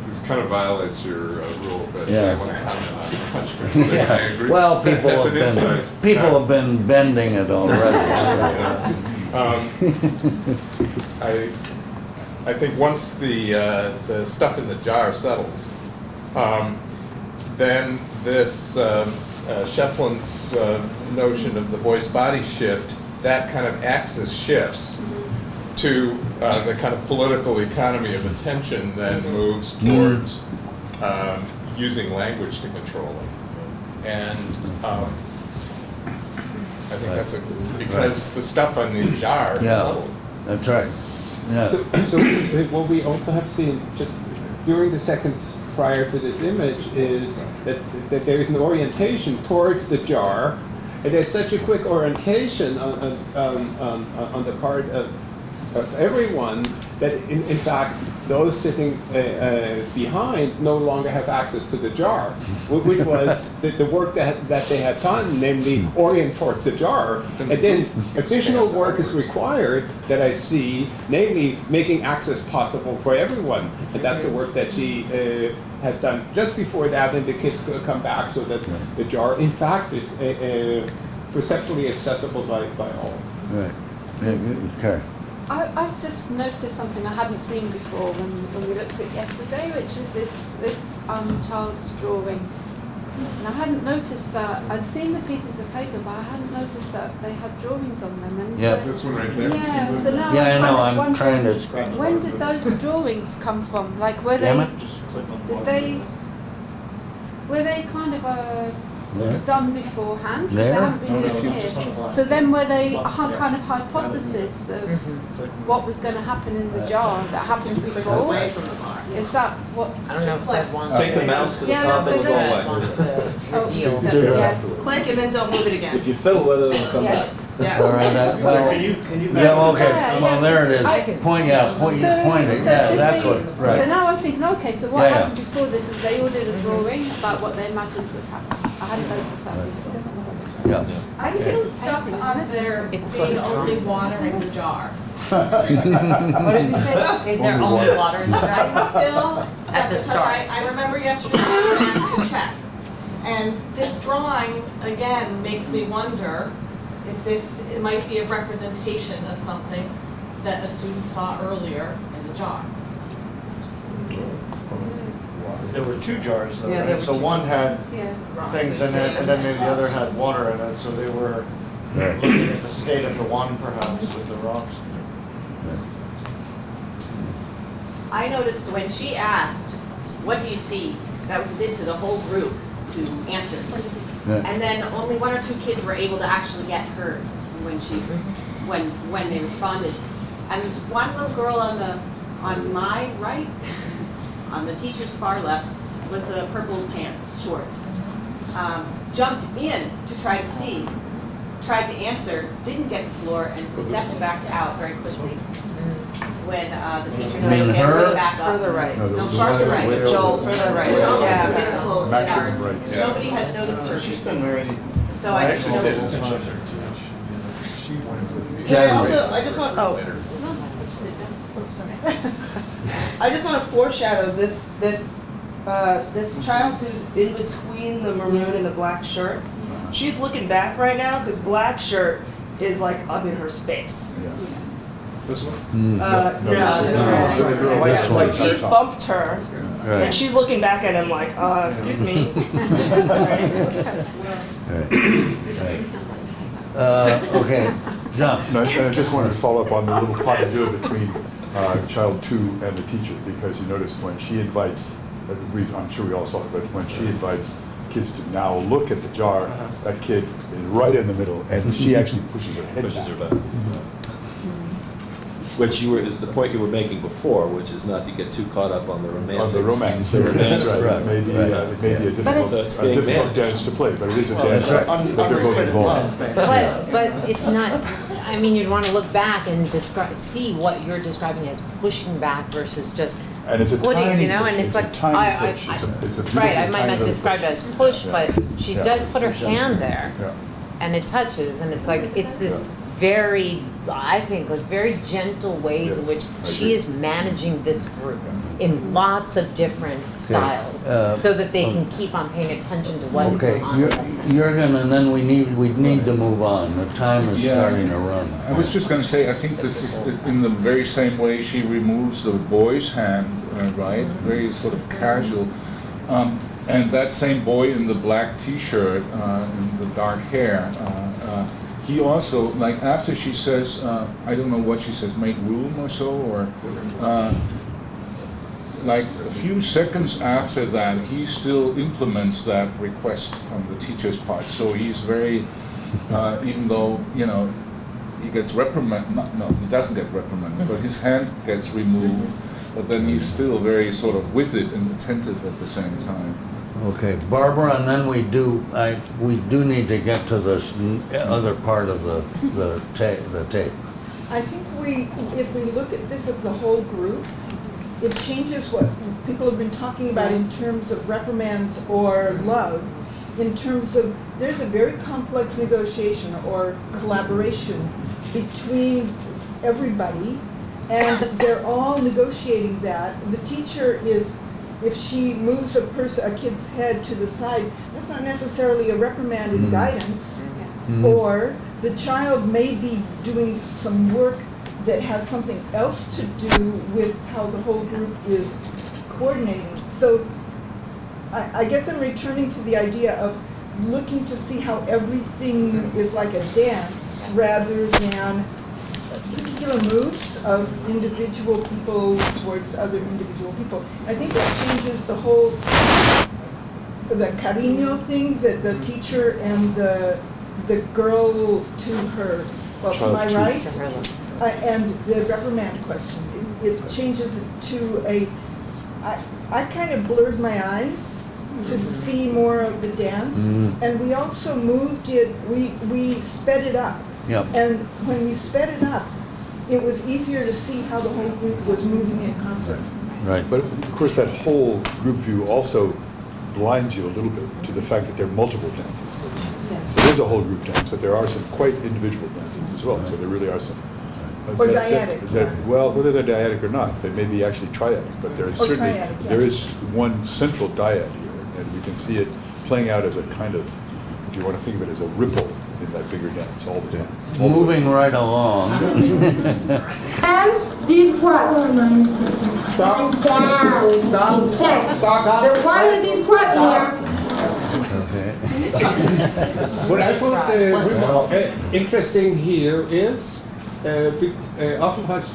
this kind of violates your rule, but Yeah. I want to comment on the punch cards thing. I agree. Well, That's an insight. people have been bending it already. I think once the stuff in the jar settles, then this Shefflin's notion of the voice-body shift, that kind of axis shifts to the kind of political economy of attention, then moves towards using language to control it. And I think that's because the stuff on the jar is settled. That's right. Yeah. So what we also have seen just during the seconds prior to this image is that there is an orientation towards the jar, and there's such a quick orientation on the part of everyone that in fact those sitting behind no longer have access to the jar, which was the work that they had done, namely orient towards the jar. And then additional work is required that I see, namely making access possible for everyone. And that's the work that she has done just before that, and the kids come back so that the jar, in fact, is perceptually accessible by all. Right. Okay. I've just noticed something I hadn't seen before when we looked at it yesterday, which was this child's drawing. And I hadn't noticed that. I'd seen the pieces of paper, but I hadn't noticed that they had drawings on them. And Yeah. so, This one right there? yeah, so now Yeah, I know, I'm wondering, trying to. when did those drawings come from? Like, were Damn they, it. were they kind of There. done beforehand? 'Cause There? They haven't been doing here. So then were they a kind of hypothesis of what was going to happen in the jar that happens before? Away from the bar. Is that what's... I don't know if I'd want Take the mouse to the Yeah, top so and it'll go then- away. Oh, Yeah. Click and then don't move it again. If you fiddle with it, it'll come Yeah. back. Yeah. All right, well, Can you yeah, okay, Yeah, well, there it I is. can- Point it, yeah, did that's they- what, So right. now I'm thinking, okay, so what Yeah, yeah. happened before this was they ordered a drawing about what they imagined was happening. I hadn't noticed that before. Yeah. I'm still stuck on there being only water in the jar. What did you say? Is there only water in the jar? I'm still At the because start. I remember yesterday I ran to check. And this drawing, again, makes me wonder if it might be a representation of something that a student saw earlier in the jar. There were two jars though, Yeah, right? there were So two. one had Yeah. things in it, and then maybe the other had water in it, so they were looking at the state of the one perhaps with the rocks. I noticed when she asked, "What do you see?" that was a bid to the whole group to answer. Yeah. And then only one or two kids were able to actually get heard when they responded. And there's one little girl on my right, on the teacher's far left, with the purple pants, shorts, jumped in to try to see, tried to answer, didn't get the floor, and stepped back out very quickly. When the teacher You said, mean okay, her? go back up. Further right. No, No, this is farther way right. over Joel, there. further right. It was almost Yeah. invisible in Maximum our, right. Yeah. nobody has noticed her. She's been very. So I actually didn't did notice. Can I also, I just want, I just want to foreshadow this child who's in between the maroon and the black shirt. She's looking back right now because black shirt is like up in her space. This one? Yeah, This so one. he's bumped her, Right. and she's looking back at him like, excuse me. Okay, John. No, and I just wanted to follow up on the little pas de deux between child 2 and the teacher, because you notice when she invites, I'm sure we all saw it, but when she invites kids to now look at the jar, that kid is right in the middle, and she actually pushes her head back. Which is the point you were making before, which is not to get too caught up on the romantics. On the romance, that's right. It may be a difficult dance to play, but it is a dance that they're both involved. But it's not I mean, you'd want to look back and see what you're describing as pushing back versus just And it's a putting, tiny you know, push. and it's It's a like, tiny push. It's a beautiful right, I might tiny not little describe it push. as push, Yeah. but she Yeah. does put her It's a hand gesture. there. Yeah. And it touches, and it's like, it's this very, I think, like very gentle ways in Yes, which I she agree. is managing this group in lots of different styles, so that they can keep on paying attention to what is Okay, going on with that. Jürgen, and then we need to move on. The time is Yeah. starting to run. I was just going to say, I think this is in the very same way she removes the boy's hand, right? Very sort of casual. And that same boy in the black T-shirt and the dark hair, he also, like after she says, I don't know what she says, make room or so, or like a few seconds after that, he still implements that request on the teacher's part. So he's very, even though, you know, he gets reprimanded, no, he doesn't get reprimanded, but his hand gets removed, but then he's still very sort of with it and attentive at the same time. Okay, Barbara, and then we do need to get to this other part of the tape. I think if we look at this as a whole group, it changes what people have been talking about in terms of reprimands or love, in terms of, there's a very complex negotiation or collaboration between everybody, and they're all negotiating that. The teacher is, if she moves a kid's head to the side, that's not necessarily a reprimand, it's guidance. Or the child may be doing some work that has something else to do with how the whole group is coordinating. So I guess I'm returning to the idea of looking to see how everything is like a dance rather than particular moves of individual people towards other individual people. I think that changes the whole, the cariño thing that the teacher and the girl to her, well, to my right, and the reprimand question. It changes it to a, I kind of blurred my eyes to see more of the dance, and we also moved it, we sped it up. Yep. And when we sped it up, it was easier to see how the whole group was moving in concert. Right. But of course, that whole group view also blinds you a little bit to the fact that there are multiple dances. Yes. There is a whole group dance, but there are some quite individual dances as well. So there really are some. Or dyadic. Well, whether they're dyadic or not, they may be actually triadic, but there is Or certainly triadic, there yes. is one central dyad here, and we can see it playing out as a kind of, if you want to think of it as a ripple in that bigger dance all the time. Moving right along. And did what? Stop. Down. Stop. Insect. Stop. The water did what, Mia? Okay. What I found interesting here is, oftentimes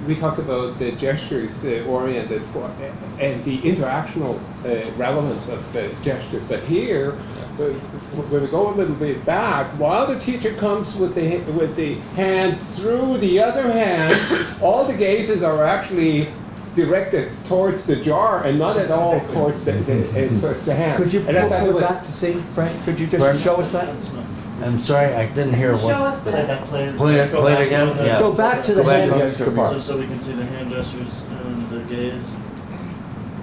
we talk about the gestures oriented for and the interactional relevance of gestures, but here, when we go a little bit back, while the teacher comes with the hand through the other hand, all the gazes are actually directed towards the jar and not at all towards the hand. Could you And I thought it pull was- back to see, Frank? Could you just Pardon? show us that? I'm sorry, I didn't hear Show what. us that. Play it again? Yeah. Go back to the Go back hand up. gesture part. So we can see the hand gestures and the gaze.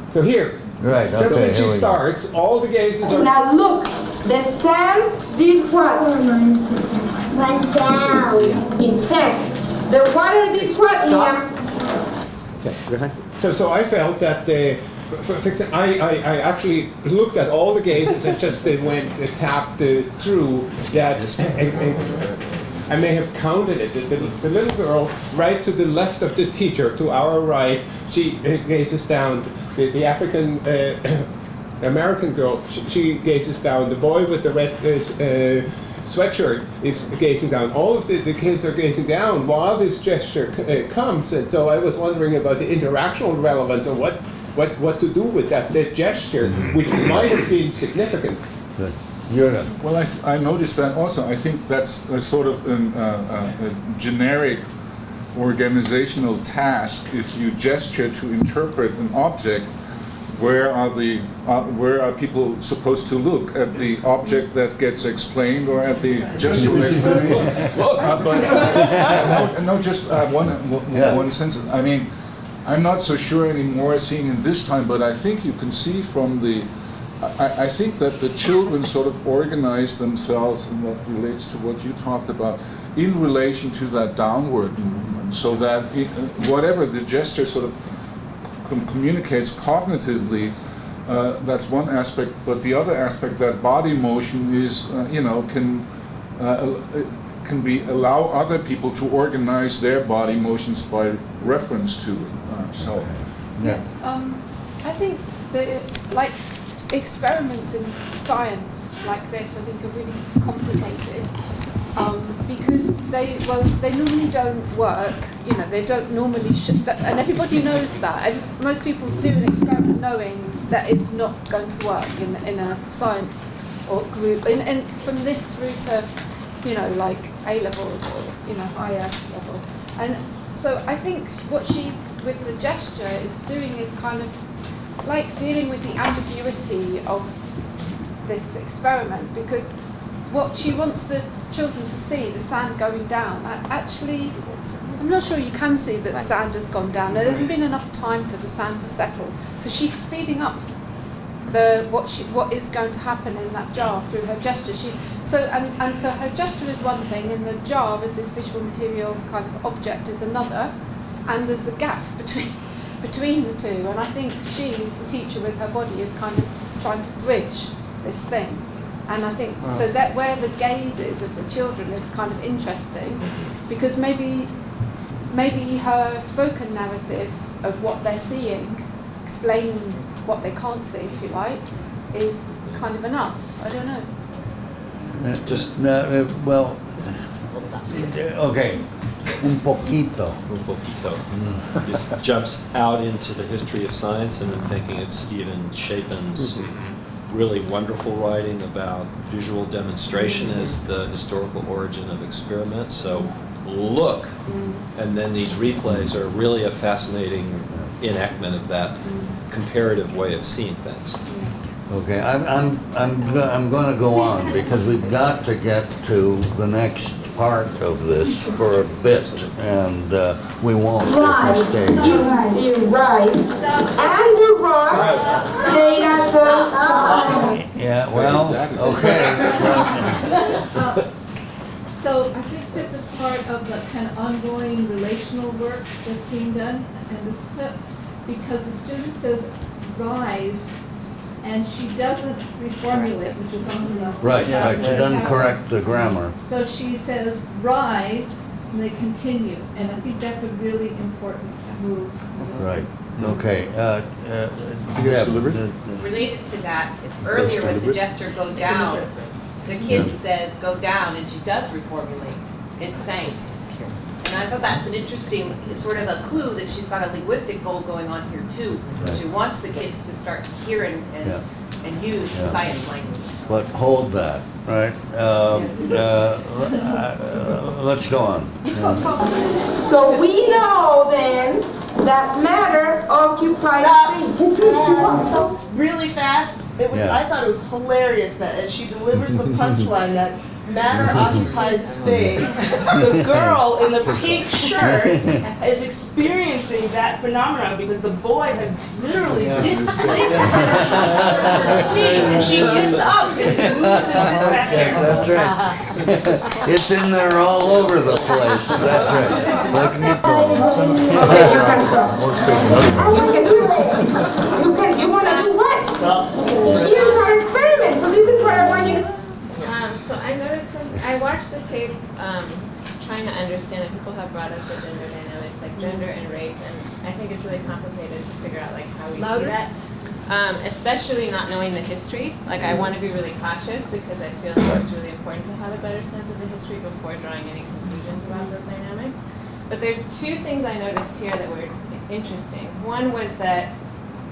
So here, Right, just okay, when she here we go. starts, all the gazes are. Now look, the sand did what? Went down. Insect. The water did what, Mia? Okay, go ahead. So I felt that for example, I actually looked at all the gazes and just went tapped through that. I may have counted it. The little girl right to the left of the teacher, to our right, she gazes down. The African American girl, she gazes down. The boy with the red sweatshirt is gazing down. All of the kids are gazing down while this gesture comes. And so I was wondering about the interactional relevance of what to do with that gesture, which might have been significant. Good. Well, I noticed that also. I think that's a sort of a generic organizational task. If you gesture to interpret an object, where are people supposed to look? At the object that gets explained or at the gestural explanation? No, just one sentence. I mean, I'm not so sure anymore seeing in this time, but I think you can see from the, I think that the children sort of organize themselves, and that relates to what you talked about, in relation to that downward movement, so that whatever the gesture sort of communicates cognitively, that's one aspect, but the other aspect, that body motion is, can be allow other people to organize their body motions by reference to it. I think that like experiments in science like this, I think, are really complicated because they normally don't work. They don't normally. And everybody knows that. Most people do an experiment knowing that it's not going to work in a science or group, and from this through to, like A levels or higher level. And so I think what she's with the gesture is doing is kind of like dealing with the ambiguity of this experiment, because what she wants the children to see, the sand going down, actually, I'm not sure you can see that the sand has gone down. There hasn't been enough time for the sand to settle. So she's speeding up what is going to happen in that jar through her gesture. So her gesture is one thing, and the jar as this visual material kind of object is another, and there's the gap between the two. And I think she, the teacher with her body, is kind of trying to bridge this thing. And I think so that where the gaze is of the children is kind of interesting, because maybe her spoken narrative of what they're seeing, explaining what they can't see, if you like, is kind of enough. I don't know. Okay. Un poquito. Un poquito. Just jumps out into the history of science, and I'm thinking of Stephen Chapin's really wonderful writing about visual demonstration as the historical origin of experiments. So look, and then these replays are really a fascinating enactment of that comparative way of seeing things. Okay, I'm going to go on because we've got to get to the next part of this for a bit, and we won't if we stay. You rise, and the rocks stayed at the Yeah, well, okay. So I think this is part of the kind of ongoing relational work that's being done in this clip, because the student says rise, and she doesn't reformulate, which is on the Right, she doesn't correct the grammar. So she says rise, and they continue, and I think that's a really important move. Right, okay. Related to that, earlier with the gesture go down, the kid says go down, and she does reformulate. It's saying. And I thought that's an interesting, sort of a clue that she's got a linguistic goal going on here too. Right. She wants the kids to start to hear and use science language. But hold that, right? Let's go on. So we know then that matter occupies space. Really fast. I thought it was hilarious that as she delivers the punchline that matter occupies space, the girl in the pink shirt is experiencing that phenomenon because the boy has literally displaced her seat, and she gets up and moves and sits back down. That's right. It's in there all over the place. That's right. Look at Okay, you can stop. You can do it. You want to do what? Here's our experiment. So this is what I want you to. So I noticed, I watched the tape trying to understand it. People have brought up the gender dynamics, like gender and race, and I think it's really complicated to figure out like how we see that. Especially not knowing the history. Like I want to be really cautious because I feel like it's really important to have a better sense of the history before drawing any conclusions about those dynamics. But there's two things I noticed here that were interesting. One was that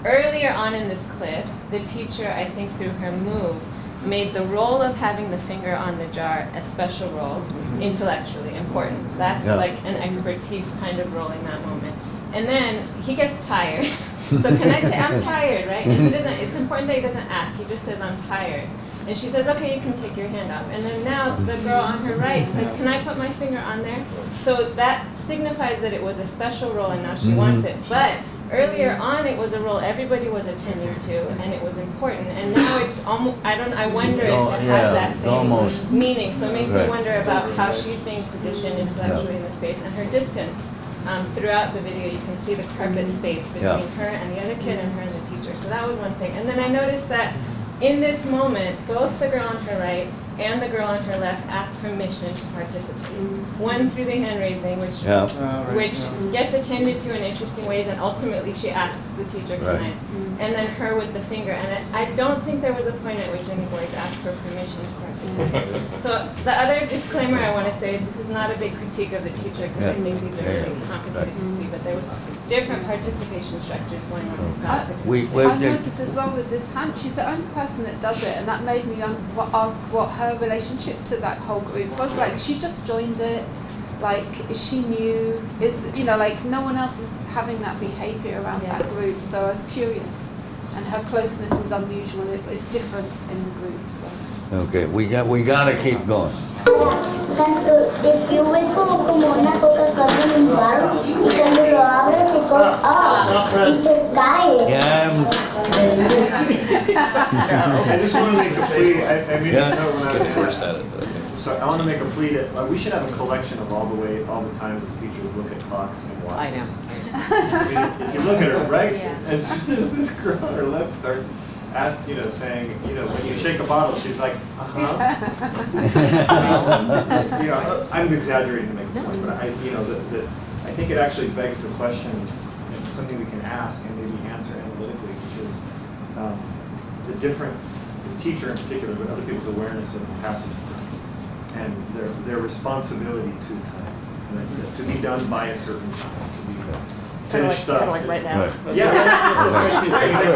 earlier on in this clip, the teacher, I think through her move, made the role of having the finger on the jar a special role, intellectually important. That's like an expertise kind of role in that moment. And then he gets tired. So connect to I'm tired, right? And he doesn't, it's important that he doesn't ask, he just says I'm tired. And she says, okay, you can take your hand off. And then now the girl on her right says, can I put my finger on there? So that signifies that it was a special role and now she wants it. But earlier on it was a role everybody was attending to and it was important. And now it's almost, I wonder if it has that same meaning. So it makes me wonder about how she's being positioned intellectually in the space and her distance. Throughout the video, you can see the carpet space between her and the other kid and her and the teacher. So that was one thing. And then I noticed that in this moment, both the girl on her right and the girl on her left ask permission to participate. One through the hand raising, which gets attended to in interesting ways, and ultimately she asks the teacher, can I? And then her with the finger. And I don't think there was a point at which any boys asked for permission to participate. So the other disclaimer I want to say is this is not a big critique of the teacher, because I think these are really complicated to see, but there was different participation structures going on. I've noticed as well with this hand, she's the only person that does it, and that made me ask what her relationship to that whole group was like. She just joined it, like, is she new? Is, you know, like, no one else is having that behavior around that group, so I was curious. And her closeness is unusual, it's different in the group, so. Okay, we got to keep going. Tanto describe como una Coca-Cola en un bar y cuando lo abres it goes up y se cae. I just want to make a plea. I made a note when I was so I want to make a plea that we should have a collection of all the times the teachers look at clocks and watches. I know. I mean, if you look at her, right, as soon as this girl on her left starts saying, when you shake a bottle, she's like, I'm exaggerating to make a point, but I think it actually begs the question, and something we can ask and maybe answer analytically, which is the teacher in particular, but other people's awareness of passage of time and their responsibility to time, to be done by a certain time, to be finished up. Kind of like right now. Yeah.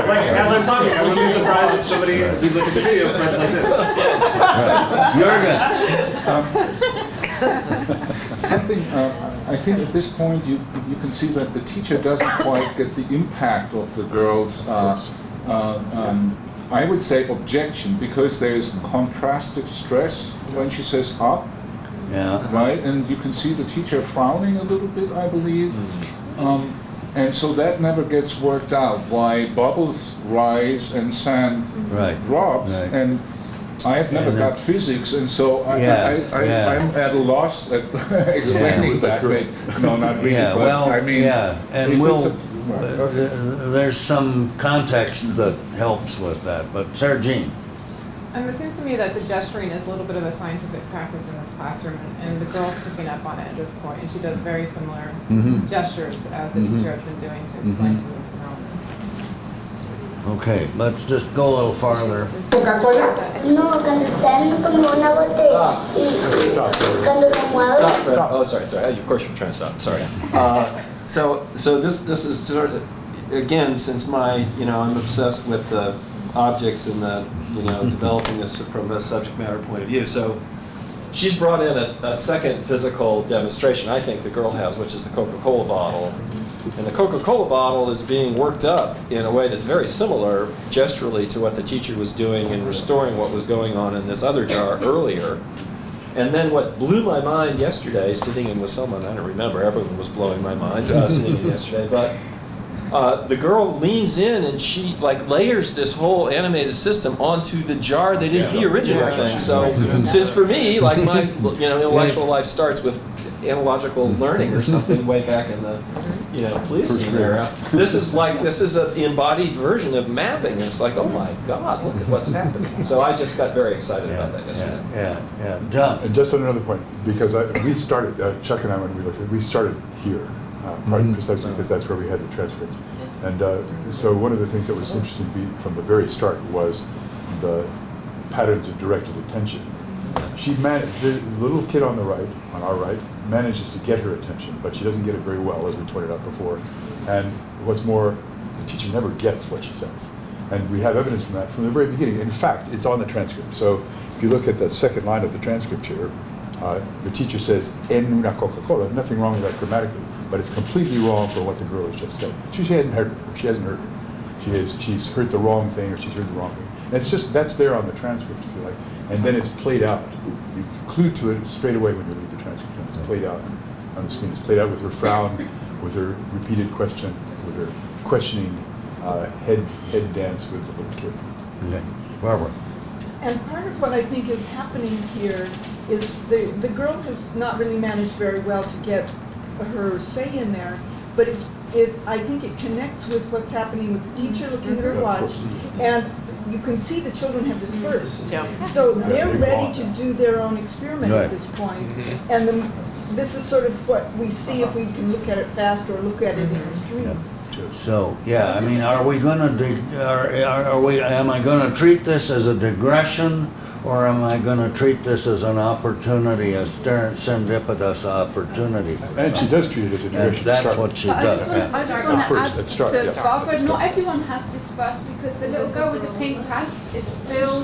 Like as I'm talking, I wouldn't be surprised if somebody who's looking at the video friends like this. Something, I think at this point you can see that the teacher doesn't quite get the impact of the girls' I would say objection, because there's contrastive stress when she says up, right? And you can see the teacher frowning a little bit, I believe. And so that never gets worked out, why bubbles rise and sand drops. And I've never got physics, and so I'm at a loss at explaining that. No, not really. Yeah, but well, I mean, and there's some context that helps with that. But Sarah Jean. It seems to me that the gesturing is a little bit of a scientific practice in this classroom, and the girl's picking up on it at this point, and she does very similar gestures as the teacher has been doing to explain some of the phenomenon. Okay, let's just go a little farther. Coca-Cola? No, cuando están como una botella y cuando se mueve. Stop. Oh, sorry. Of course you're trying to stop. Sorry. So this is sort of, again, since I'm obsessed with the objects and the developing this from a subject matter point of view. So she's brought in a second physical demonstration, I think the girl has, which is the Coca-Cola bottle. And the Coca-Cola bottle is being worked up in a way that's very similar gesturally to what the teacher was doing in restoring what was going on in this other jar earlier. And then what blew my mind yesterday, sitting in with someone, I don't remember, everyone was blowing my mind sitting in yesterday, but the girl leans in and she layers this whole animated system onto the jar that is the original thing. So since for me, my intellectual life starts with analogical learning or something way back in the Pleistocene era, this is an embodied version of mapping. It's like, oh my God, look at what's happening. So I just got very excited about that yesterday. Yeah. John. And just on another point, because we started, Chuck and I, when we started here. Precisely because that's where we had the transcript. And so one of the things that was interesting from the very start was the patterns of directed attention. The little kid on our right, manages to get her attention, but she doesn't get it very well, as we pointed out before. And what's more, the teacher never gets what she says. And we have evidence from that from the very beginning. In fact, it's on the transcript. So if you look at the second line of the transcript here, the teacher says, en una Coca-Cola. Nothing wrong with that grammatically. but it's completely wrong for what the girl has just said. She hasn't heard. She hasn't heard. She's heard the wrong thing, or she's heard the wrong thing. And it's just that's there on the transcript, if you like, and then it's played out. You clue to it straight away when you read the transcript. And it's played out on the screen. It's played out with her frown, with her repeated question, with her questioning head dance with the little kid. Okay. Barbara. And part of what I think is happening here is the girl has not really managed very well to get her say in there, but I think it connects with what's happening with the teacher looking at her watch, and you can see the children have dispersed. So they're ready to do their own experiment at this point. And this is sort of what we see if we can look at it fast or look at it in the stream. So, yeah, I mean, are we gonna, am I gonna treat this as a digression, or am I gonna treat this as an opportunity, a serendipitous opportunity? And she does treat it as a digression. And that's what she does. I just want to add to Barbara, not everyone has dispersed because the little girl with the pink pants is still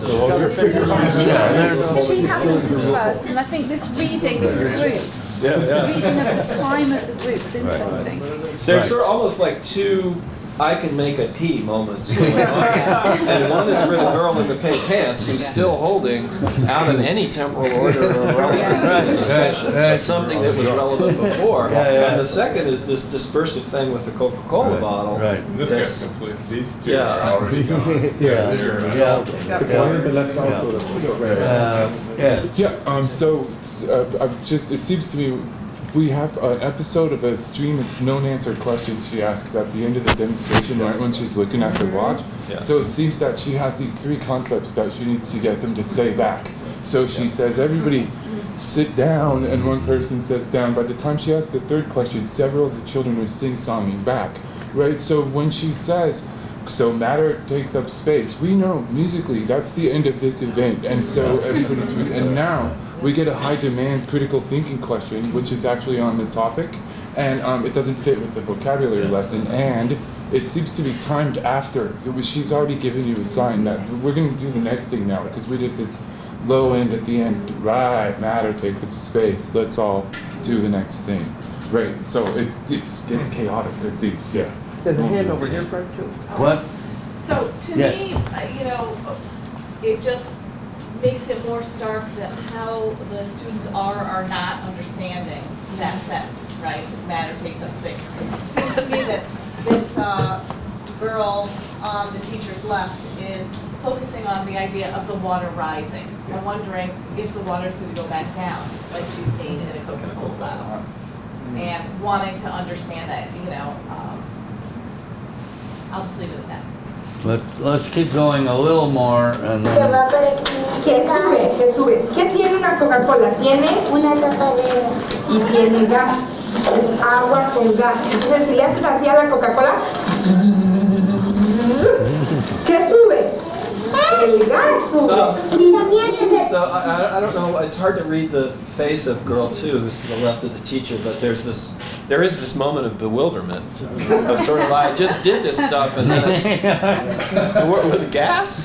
she hasn't dispersed, and I think this reading of the group, the reading of the time of the group is interesting. There's sort of almost like two I can make a pee moments going on. And one is for the girl in the pink pants who's still holding out in any temporal order of relevance to the discussion something that was relevant before. And the second is this dispersive thing with the Coca-Cola bottle. This gets complete. These two are already gone. The one on the left also. It seems to me we have an episode of a stream of known answered questions she asks at the end of the demonstration, right when she's looking at her watch. So it seems that she has these three concepts that she needs to get them to say back. So she says, everybody sit down, and one person sits down. By the time she asks the third question, several of the children are sing-songing back, right? So when she says, so matter takes up space, we know musically that's the end of this event, and so everybody's, and now we get a high demand critical thinking question, which is actually on the topic, and it doesn't fit with the vocabulary lesson, and it seems to be timed after. She's already given you a sign that we're going to do the next thing now, because we did this low end at the end, right, matter takes up space, let's all do the next thing. Right, so it's chaotic, it seems, There's a hand over here, Fred, too. What? So to me, it just makes it more stark that how the students are not understanding that sentence, right? Matter takes up space. It seems to me that this girl on the teacher's left is focusing on the idea of the water rising. I'm wondering if the water is going to go back down, like she's seen in a Coca-Cola bottle, and wanting to understand that, I'll just leave it at that. Let's keep going a little more and Se then. va por aquí. Que sube. ¿Qué tiene una Coca-Cola? Tiene Una tapadera. y tiene gas. Es agua con gas. Entonces, si le haces así a la Coca-Cola, ¿qué sube? El gas sube. So I don't know, it's hard to read the face of girl 2 who's to the left of the teacher, but there is this moment of bewilderment of sort of, I just did this stuff and then it's with gas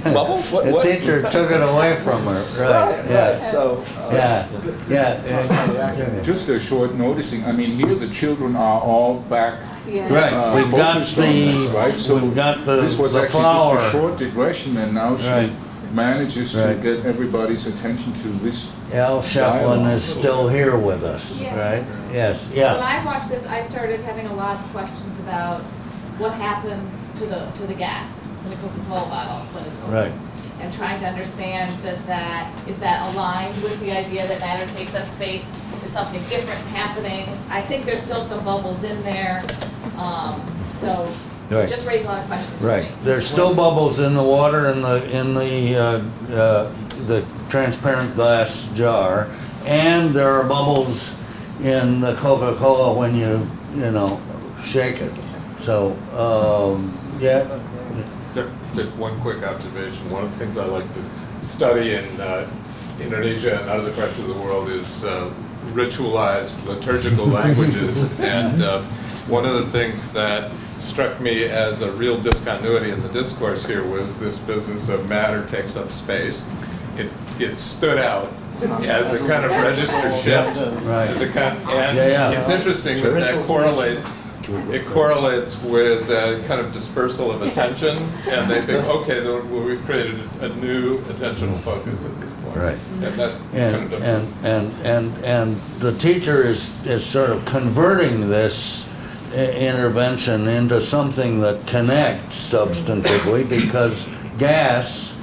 bubbles. What? The teacher took it away from her. Right. So just a short noticing. I mean, here the children are all back. Right. We've got This was the actually flower. just a short digression, and now she manages to get everybody's attention to this. Al Shefflin dialogue. is still here with us, right? Yes. When I watched this, I started having a lot of questions about what happens to the gas in the Coca-Cola bottle when it's open. Right. And trying to understand, is that aligned with the idea that matter takes up space? Is something different happening? I think there's still some bubbles in there, so Right. just raised a lot of questions for Right. me. There's still bubbles in the water in the transparent glass jar, and there are bubbles in the Coca-Cola when you shake it. So Just one quick observation. One of the things I like to study in Indonesia and other parts of the world is ritualized liturgical languages. And one of the things that struck me as a real discontinuity in the discourse here was this business of matter takes up space. It stood out Yeah, as a kind of register shift. Right. As a kind, and Yeah, yeah. it's interesting that that correlates. It correlates with kind of dispersal of attention, and they think, okay, well, we've created a new attentional focus at this point. Right. And that kind of And the teacher is sort of converting this intervention into something that connects substantively, because gas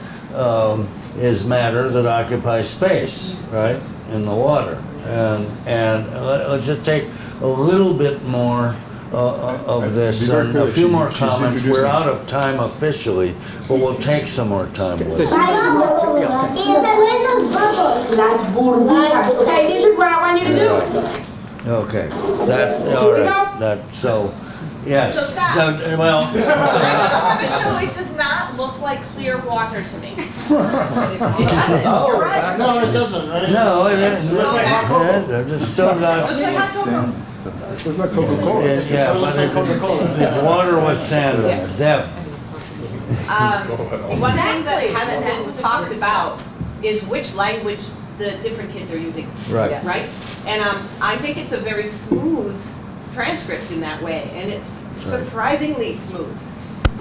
is matter that occupies space, right, in the water. And let's just take a little bit more of this, and a few more comments. We're out of time officially, but we'll take some more time with it. Las burbujas. Okay, this is what I want you to do. Okay, all right, so, yes. So stop. Well. On the show, it does not look like clear water to me. It doesn't. You're right. No, it doesn't, right? No, it isn't. It's still got. It's like Coca-Cola. Yeah, but it's water with sand in it. Deb. One thing that hasn't been talked about is which language the different kids are using. Right. Right? And I think it's a very smooth transcript in that way, and it's surprisingly smooth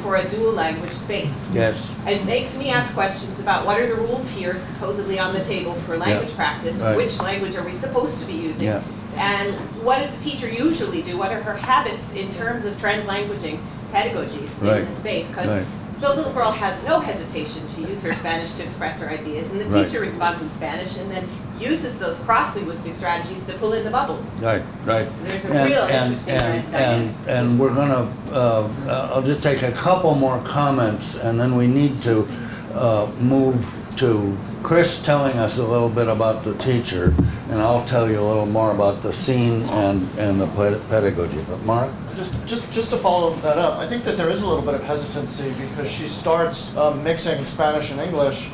for a dual language space. Yes. It makes me ask questions about what are the rules here supposedly on the table for language practice, Right. which language are we supposed to be using, Yeah. and what does the teacher usually do, what are her habits in terms of translanguaging pedagogies in Right. the space, because Right. the little girl has no hesitation to use her Spanish to express her ideas, and the Right. teacher responds in Spanish and then uses those cross-linguistic strategies to pull in the bubbles. Right, right. There's a real interesting dynamic. And we're gonna, I'll just take a couple more comments, and then we need to move to Chris telling us a little bit about the teacher, and I'll tell you a little more about the scene and the pedagogy. But Mark? Just to follow that up, I think that there is a little bit of hesitancy because she starts mixing Spanish and English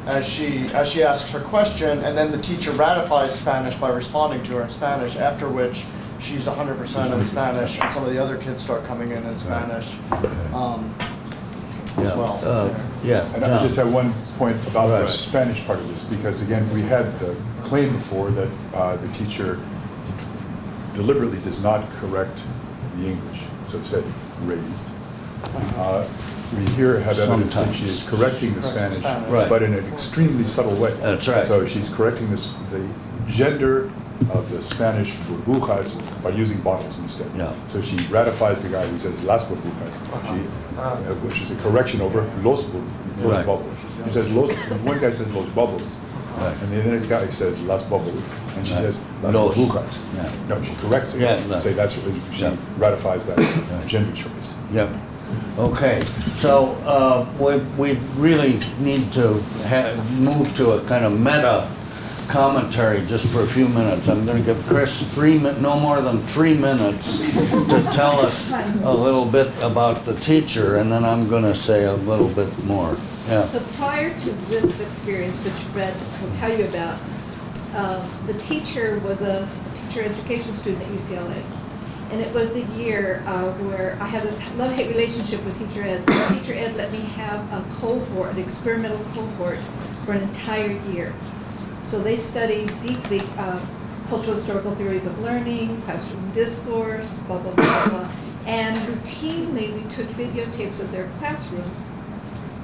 as she asks her question, and then the teacher ratifies Spanish by responding to her in Spanish, after which she's 100% in Spanish, and some of the other kids start coming in Spanish as well. And I just have one point about the Spanish part of this, because again, we had the claim before that the teacher deliberately does not correct the English, so it said raised. We here have evidence that she is correcting the Spanish, but in an extremely subtle way. That's right. So she's correcting the gender of the Spanish burbujas by using bottles instead. Yeah. So she ratifies the guy who says las burbujas, which is a correction over los Right. bubbles. He says los, one guy says los bubbles, and the next guy says las bubbles, and she says las Los. burbujas. Yeah. No, she corrects it. Yeah, Say that's she ratifies that gender choice. Yep. Okay, so we really need to move to a kind of meta commentary just for a few minutes. I'm going to give Chris no more than 3 minutes to tell us a little bit about the teacher, and then I'm going to say a little bit more. Yeah. So prior to this experience, which Fred will tell you about, the teacher was a teacher education student at UCLA. And it was the year where I had this love-hate relationship with Teacher Ed. So Teacher Ed let me have a cohort, an experimental cohort, for an entire year. So they studied deeply cultural historical theories of learning, classroom discourse, blah, blah, blah, blah. And routinely, we took videotapes of their classrooms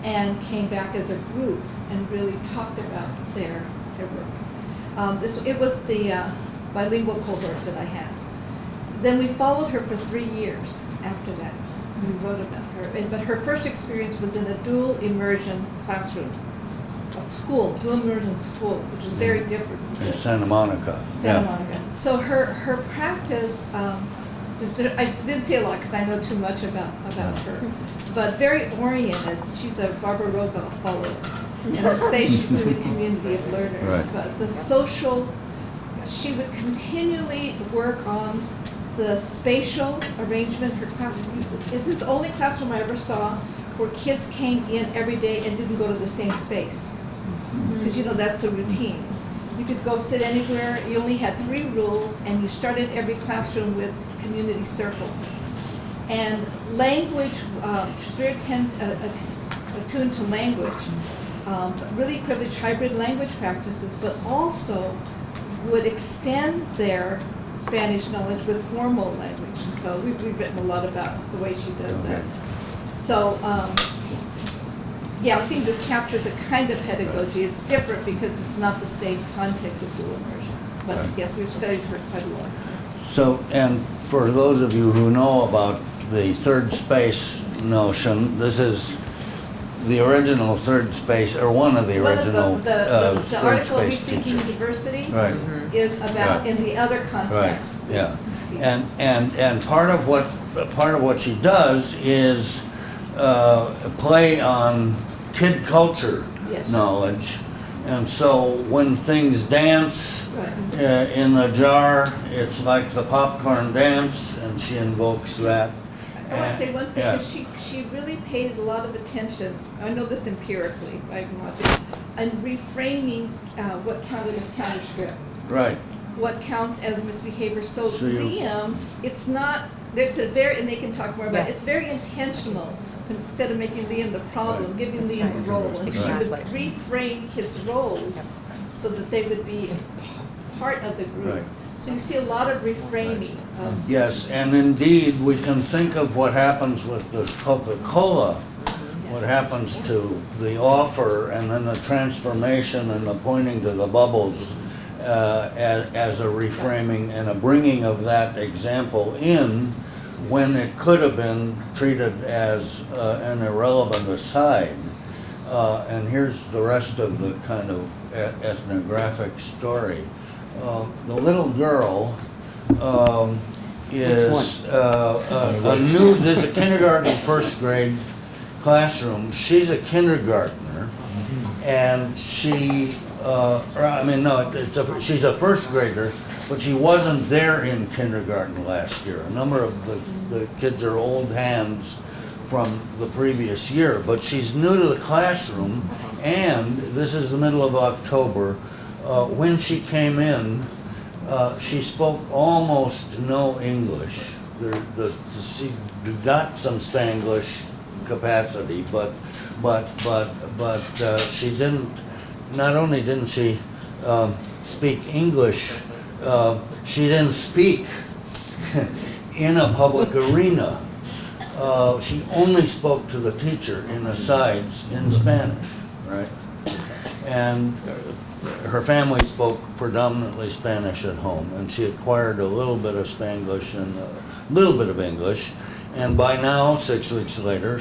and came back as a group and really talked about their work. It was the bilingual cohort that I had. Then we followed her for 3 years after that. We wrote about her. But her first experience was in a dual immersion classroom, dual immersion school, which was very different. In Santa Monica. Santa Monica. So her practice, I didn't say a lot because I know too much about her, but very oriented. She's a Barbara Rogoff follower. And I'd say she's doing community of learners. Right. But the social, she would continually work on the spatial arrangement of her classroom. This is the only classroom I ever saw where kids came in every day and didn't go to the same space. Because that's a routine. You could go sit anywhere, you only had 3 rules, and you started every classroom with community circle. And language, she's very attuned to language. really privileged hybrid language practices, but also would extend their Spanish knowledge with formal language. And so we've written a lot about the way she does that. So, yeah, I think this captures a kind of pedagogy. It's different because it's not the same context of dual immersion. But yes, we've studied her quite a lot. So, and for those of you who know about the third space notion, this is the original third space, or one of the original The third article space Rethinking teachers. Diversity Right. is about, Right. in the other context. Right, yeah. And part of what she does is play on kid culture Yes. knowledge. And so when things dance in a jar, it's like the popcorn dance, and she invokes that. I want to say one thing, Yeah. is she really paid a lot of attention, I know this empirically, I've been watching, on reframing what counted as counter script, Right. what counts as misbehavior. So So you- Liam, it's not, there's a very, and they can talk more about it, it's very intentional. Instead of making Liam the problem, giving Liam a role, and she would reframe kids' roles so that they would be part of the group. Right. So you see a lot of reframing. Yes, and indeed, we can think of what happens with the Coca-Cola, what happens to the offer, and then the transformation and the pointing to the bubbles as a reframing and a bringing of that example in when it could have been treated as an irrelevant aside. And here's the rest of the kind of ethnographic story. The little girl is there's a kindergarten, first grade classroom. She's a kindergartner, and she's a first grader, but she wasn't there in kindergarten last year. A number of the kids are old hands from the previous year, but she's new to the classroom, and this is the middle of October. When she came in, she spoke almost no English. She got some Spanglish capacity, but she didn't. Not only didn't she speak English, she didn't speak in a public arena. She only spoke to the teacher in asides in Spanish, right? And her family spoke predominantly Spanish at home, and she acquired a little bit of Spanglish and a little bit of English. And by now, 6 weeks later,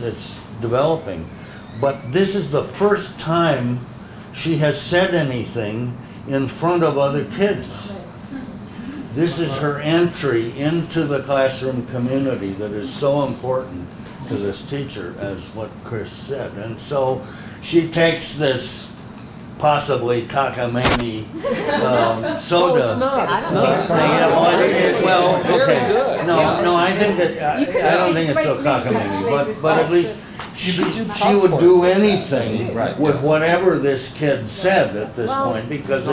it's developing. But this is the first time she has said anything in front of other kids. This is her entry into the classroom community that is so important to this teacher, as what Chris said. And so she takes this possibly cockamamie soda. No, it's not. It's not. Yeah, well, Very okay. good. No, Yeah. no, I think that I don't think it's so cockamamie, but at least she would do anything with whatever this kid said at this point, because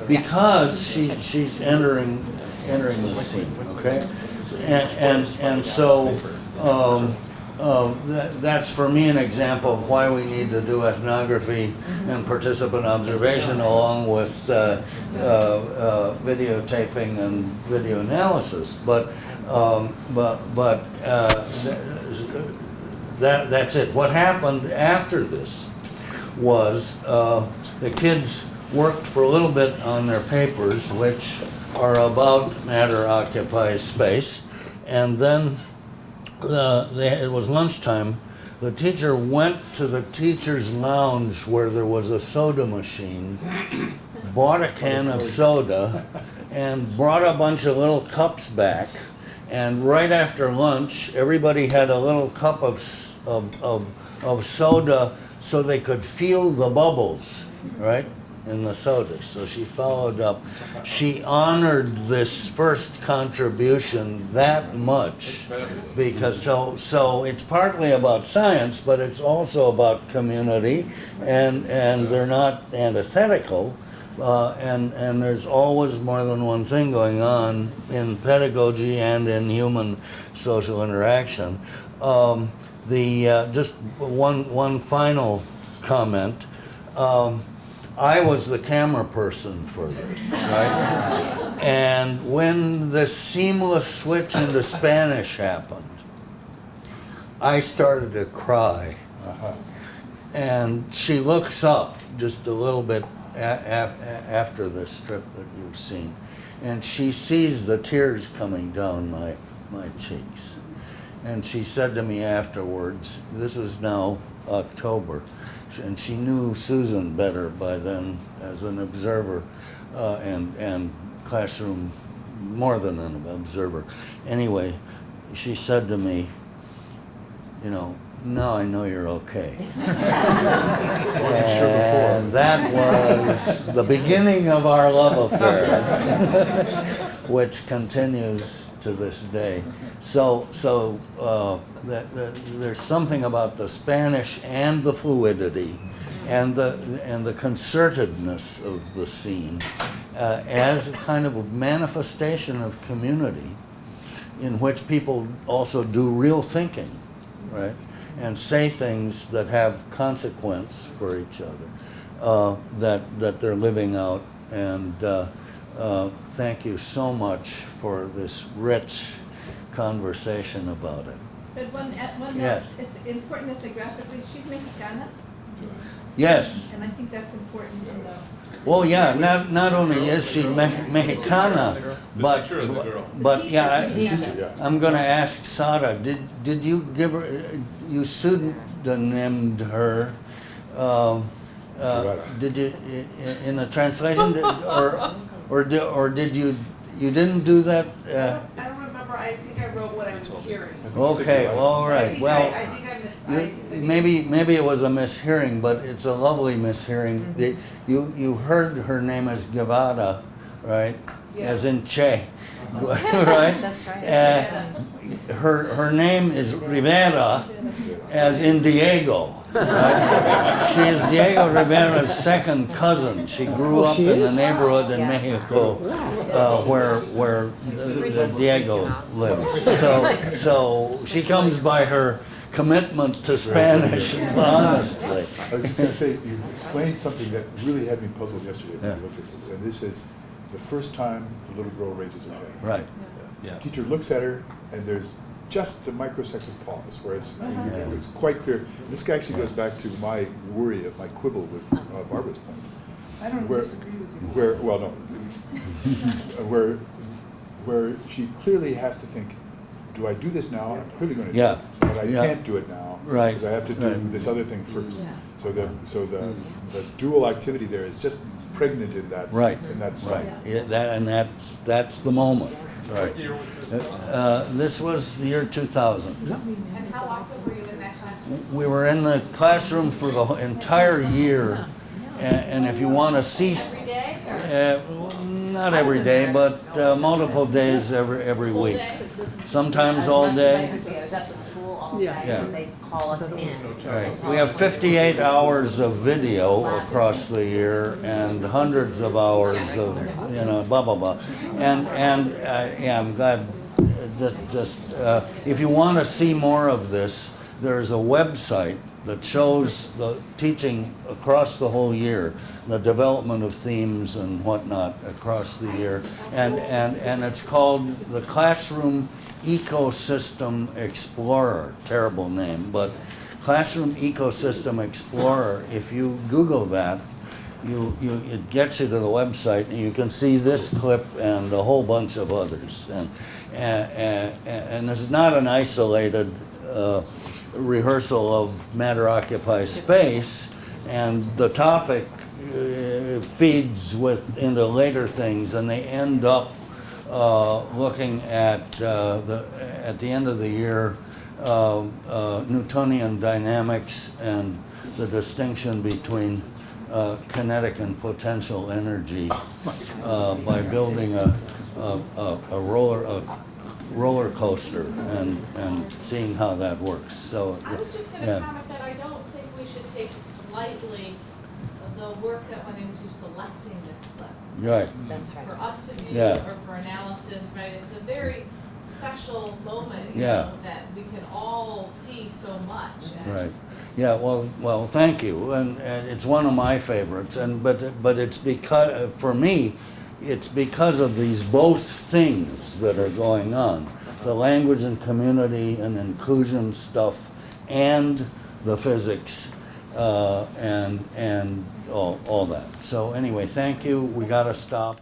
because she's entering the scene, okay, and so that's for me an example of why we need to do ethnography and participant observation along with videotaping and video analysis, but that's it. What happened after this was the kids worked for a little bit on their papers, which are about matter occupies space, and then it was lunchtime. The teacher went to the teacher's lounge where there was a soda machine, bought a can of soda, and brought a bunch of little cups back. And right after lunch, everybody had a little cup of soda so they could feel the bubbles, right, in the soda. So she followed up. She honored this first contribution that much because so it's partly about science, but it's also about community, and they're not antithetical. And there's always more than one thing going on in pedagogy and in human social interaction. Just one final comment. I was the camera person for this, right? And when the seamless switch into Spanish happened, I started to cry. And she looks up just a little bit after the strip that you've seen, and she sees the tears coming down my cheeks. And she said to me afterwards, this is now October, and she knew Susan better by then as an observer and classroom, more than an observer. Anyway, she said to me, you know, now I know you're okay. Wasn't sure before. And that was the beginning of our love affair, which continues to this day. So there's something about the Spanish and the fluidity and the concertedness of the scene as a kind of a manifestation of community in which people also do real thinking, right? And say things that have consequence for each other, that they're living out. And thank you so much for this rich conversation about it. But one Yes. note, it's important ethnographically, she's Mexicana. Yes. And I think that's important in the. Well, yeah, not only is she Mexicana, but yeah, I'm going to ask Sara, did you give her, you pseudonymed her, did you, in the translation, or did you didn't do that? I don't remember, I think I wrote what I was hearing. Okay, well, all right, well, I think I missed. maybe it was a mishearing, but it's a lovely mishearing. You heard her name as Guevara, right? Yeah. As in Che, right? That's right. Her name is Rivera, as in Diego. Right? She is Diego Rivera's second cousin. She grew up in the neighborhood in Mexico where Diego lives. So she comes by her commitment to Spanish, honestly. I was just going to say, you explained something that really had me puzzled yesterday when I looked at this. And this is the first time the little girl raises her head. Right. Yeah. Teacher looks at her, and there's just a microsecond pause, where it's quite clear. This actually goes back to my worry, my quibble with Barbara's point. I don't disagree with you. Where she clearly has to think, do I do this now? I'm clearly going to do Yeah. it, but I Yeah. can't do it now Right. because I have to do Right. this other thing first. So the dual activity there is just pregnant in that Right. song. Right. Yeah, that's the moment. Right. What year was this? This was the year 2000. And how often were you in that classroom? We were in the classroom for the entire year, and if you want to see, Every day? not every day, but multiple days every week. Sometimes all day. I was at the school all day, Yeah. and they call us in. Right. We have 58 hours of video across the year and hundreds of hours of, blah, blah, blah. And yeah, I'm glad, if you want to see more of this, there's a website that shows the teaching across the whole year, the development of themes and whatnot across the year. And it's called the Classroom Ecosystem Explorer. Terrible name, but Classroom Ecosystem Explorer. If you Google that, it gets you to the website, and you can see this clip and a whole bunch of others. And this is not an isolated rehearsal of Matter Occupies Space, and the topic feeds into later things, and they end up looking at the end of the year Newtonian dynamics and the distinction between kinetic and potential energy by building a roller coaster and seeing how that works. So I was just going to comment that I don't think we should take lightly the work that went into selecting this clip. Right. That's right. For us to view Yeah. or for analysis, right? It's a very special moment, Yeah. that we can all see so much. Right. Yeah. Well. Thank you. And it's one of my favorites. But it's because for me, it's because of these both things that are going on: the language and community and inclusion stuff, and the physics, and all that. So anyway, thank you. We got to stop.